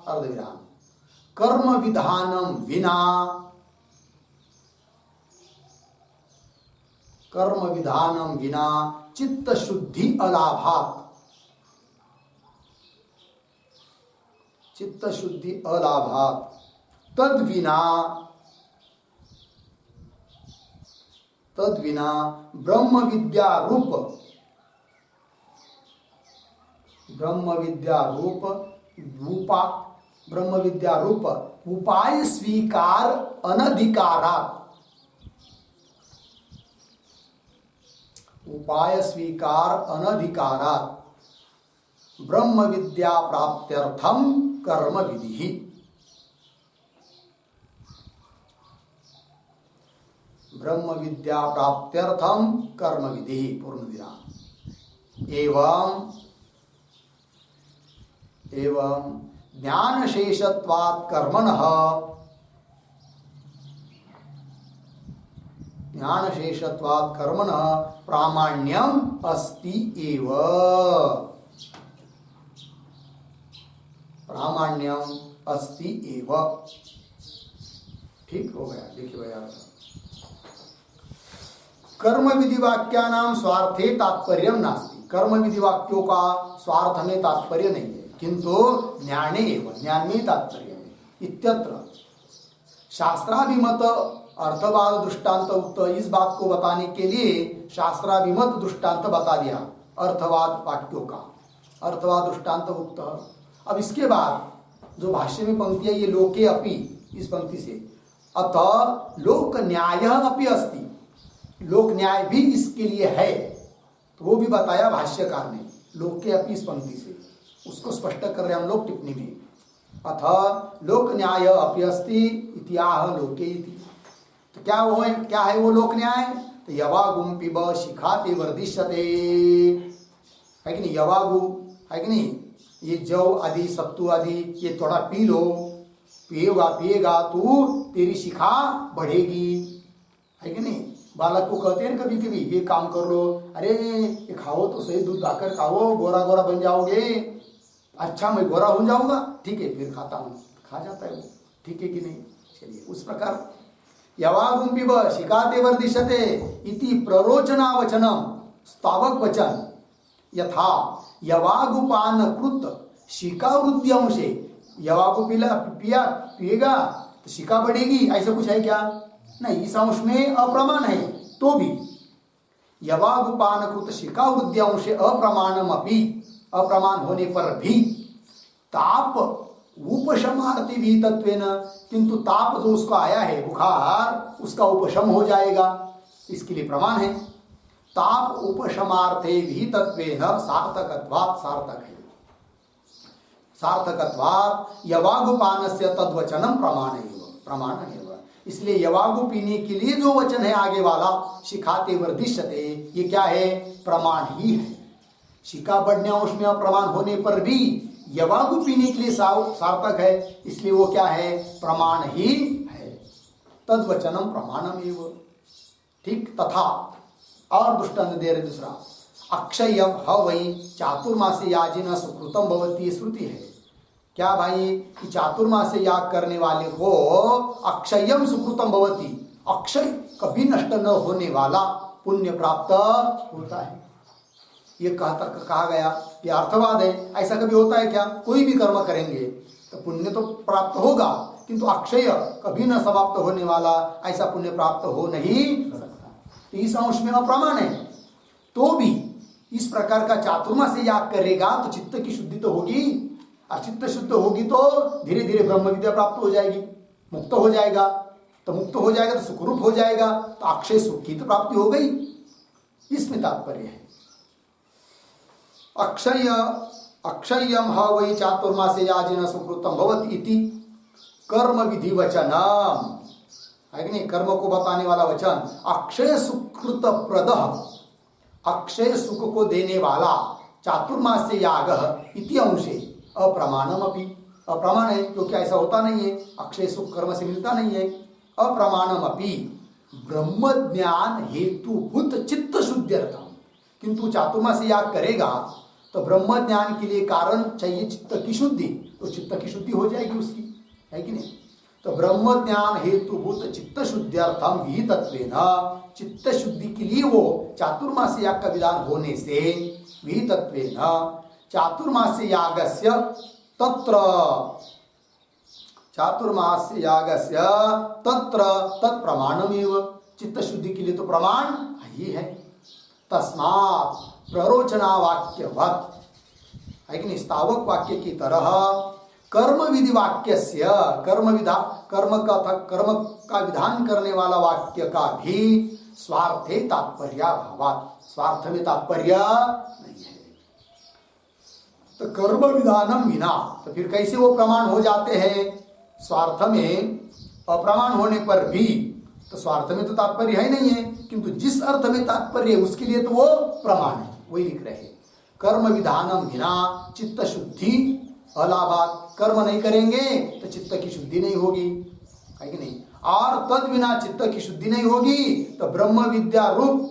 अर्धविराम। कर्म विधानम विना चित्त शुद्धि अलाभात् तद्विना ब्रह्म विद्या रूप उपाय स्वीकार अनधिकारात् ब्रह्म विद्या प्राप्त्यर्थम कर्म विधि। पूर्णविराम। एवं ज्ञानशेषत्वात् कर्मणः प्रामाण्यम अस्ति एव। ठीक हो गया। देखिए भैया, कर्म विधि वाक्यानाम स्वार्थे तात्पर्यम नास्ति। कर्म विधि वाक्यों का स्वार्थ में तात्पर्य नहीं है, किंतु ज्ञान में तात्पर्य है। इत्यत्र शास्त्राभिमत अर्थवाद दृष्टांत उक्त। इस बात को बताने के लिए शास्त्राभिमत दृष्टांत बता दिया अर्थवाद वाक्यों का, अर्थवाद दृष्टांत उक्त। अब इसके बाद जो भाष्य में पंक्ति है, ये लोके अपि, इस पंक्ति से अतः लोक न्याय अपि अस्ति, लोक न्याय भी इसके लिए है, तो वो भी बताया भाष्यकार ने। लोके अपि इस पंक्ति से उसको स्पष्ट कर रहे हम लोग टिप्पणी में। अथ लोक न्याय अप्यस्ति इत्याह लोके इति। तो क्या है वो लोक न्याय? तो यवागुम पिब शिखाते वर्धिष्यते, है कि नहीं? यवागु है कि नहीं? ये जव आदि सत्तू आदि ये थोड़ा पी लो, पिएगा तो तेरी शिखा बढ़ेगी, है कि नहीं? बालक को कहते हैं कभी कभी ये काम कर लो, अरे ये खाओ तो सही, दूध लाकर खाओ, गोरा गोरा बन जाओगे। अच्छा मैं गोरा हो जाऊंगा, ठीक है फिर खाता हूँ, खा जाता है वो, ठीक है कि नहीं? चलिए उस प्रकार यवागुम पिब शिखाते वर्धिष्यते इति प्ररोचनावचनम स्थावक वचन यथा यवागुपान कृत शिखावृद्धियांशे, यवागु पिएगा तो शिखा बढ़ेगी, ऐसा कुछ है क्या? नहीं, इस अंश में अप्रमाण है। तो भी यवागुपान कृत शिखावृद्धियांशे अप्रमाणम अपि, अप्रमाण होने पर भी ताप उपशमार्ति भी तत्वेन, किंतु ताप जो उसको आया है बुखार, उसका उपशम हो जाएगा, इसके लिए प्रमाण है। ताप उपशमार्थे भी तत्वेन सार्थकत्वात्, सार्थक है, सार्थकत्वात् यवागुपानस्य तद्वचनम प्रमाण है। इसलिए यवागु पीने के लिए जो वचन है आगे वाला शिखाते वर्धिष्यते, ये क्या है? प्रमाण ही है। शिखा बढ़ने उसमें अप्रमाण होने पर भी यवागु पीने के लिए सार्थक है, इसलिए वो क्या है? प्रमाण ही है। तद्वचनम प्रमाणम एव। ठीक, तथा और दृष्टांत दे रहे दूसरा, अक्षयम ह वही चातुर्मासे याजिना सुकृतम भवती, श्रुति है। क्या भाई? कि चातुर्मासे याग करने वाले को अक्षयम सुकृतम भवती, अक्षय कभी नष्ट न होने वाला पुण्य प्राप्त होता है। ये कहा गया, ये अर्थवाद है। ऐसा कभी होता है क्या? कोई भी कर्म करेंगे तो पुण्य तो प्राप्त होगा, किंतु अक्षय कभी न समाप्त होने वाला ऐसा पुण्य प्राप्त हो नहीं सकता। तो इस अंश में अप्रमाण है। तो भी इस प्रकार का चातुर्मास से याग करेगा तो चित्त की शुद्धि तो होगी, और चित्त शुद्ध होगी तो धीरे धीरे ब्रह्म विद्या प्राप्त हो जाएगी, मुक्त हो जाएगा। तो मुक्त हो जाएगा तो सुखरूप हो जाएगा, तो अक्षय सुख की तो प्राप्ति हो गई। इसमें तात्पर्य है। अक्षयम ह वै चातुर्मासे याजिन सुकृतम भवति इति कर्म विधि वचनम, है कि नहीं? कर्म को बताने वाला वचन। अक्षय सुकृत प्रदः, अक्षय सुख को देने वाला चातुर्मास्य याग इति अंशे अप्रमाणम अपि, अप्रमाण है, क्योंकि ऐसा होता नहीं है, अक्षय सुख कर्म से मिलता नहीं है। अप्रमाणम अपि ब्रह्म ज्ञान हेतुभूत चित्त शुद्ध्यर्थम, किंतु चातुर्मास्य याग करेगा तो ब्रह्म ज्ञान के लिए कारण चाहिए चित्त की शुद्धि, तो चित्त की शुद्धि हो जाएगी उसकी, है कि नहीं? तो ब्रह्म ज्ञान हेतुभूत चित्त शुद्ध्यर्थम विहितत्वेन, चित्त शुद्धि के लिए वो चातुर्मास्य याग का विधान होने से विहितत्वेन चातुर्मास्य यागस्य तत्र, चातुर्मास्य यागस्य तत्र तत्प्रमाणमेव, चित्त शुद्धि के लिए तो प्रमाण ही है। तस्मात् प्ररोचना वाक्यवत्, है कि नहीं? स्थावक वाक्य की तरह कर्म विधि वाक्यस्य, कर्म का विधान करने वाला वाक्य का भी स्वार्थे तात्पर्याभावात्, स्वार्थ में तात्पर्य नहीं है। तो कर्म विधानम विना, तो फिर कैसे वो प्रमाण हो जाते हैं? स्वार्थ में अप्रमाण होने पर भी, तो स्वार्थ में तो तात्पर्य है नहीं है, किंतु जिस अर्थ में तात्पर्य है उसके लिए तो वो प्रमाण है। वही लिख रहे हैं, कर्म विधानम विना चित्त शुद्धि अलाभात, कर्म नहीं करेंगे तो चित्त की शुद्धि नहीं होगी, है कि नहीं? और तद बिना चित्त की शुद्धि नहीं होगी तो ब्रह्म विद्या रूप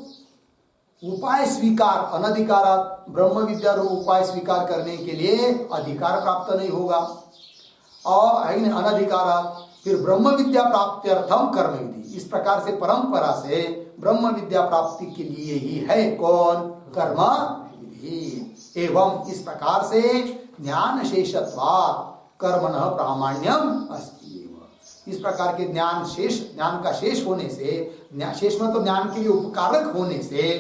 उपाय स्वीकार, अनधिकारात, ब्रह्म विद्या रूप उपाय स्वीकार करने के लिए अधिकार प्राप्त नहीं होगा, और है नहीं? अनधिकारात, फिर ब्रह्म विद्या प्राप्त्यर्थम कर्म विधि। इस प्रकार से परंपरा से ब्रह्म विद्या प्राप्ति के लिए ही है कौन? कर्म विधि। एवं इस प्रकार से ज्ञान शेषत्वात् कर्मणः प्रामाण्यम अस्ति। इस प्रकार के ज्ञान शेष, ज्ञान का शेष होने से, शेष में तो ज्ञान के लिए उपकारक होने से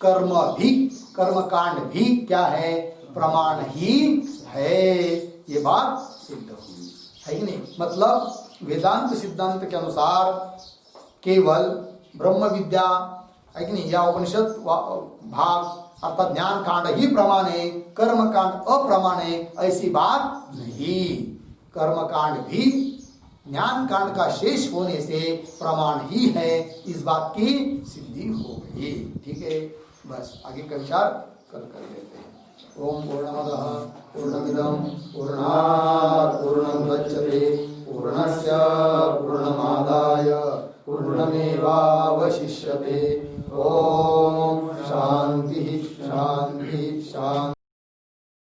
कर्म भी, कर्म कांड भी क्या है? प्रमाण ही है। ये बात सिद्ध हुई, है कि नहीं? मतलब वेदांत सिद्धांत के अनुसार केवल ब्रह्म विद्या, है कि नहीं, या उपनिषद भाग अर्थात ज्ञान कांड ही प्रमाण है, कर्म कांड अप्रमाण है, ऐसी बात नहीं। कर्म कांड भी ज्ञान कांड का शेष होने से प्रमाण ही है, इस बात की सिद्धि हो गई। ठीक है, बस आगे का विचार कल कर लेते हैं। ओम पूर्णमदः पूर्णमिदं पूर्णात् पूर्णमुदच्यते पूर्णस्य पूर्णमादाय पूर्णमेवावशिष्यते। ओम शांति शांति शांति।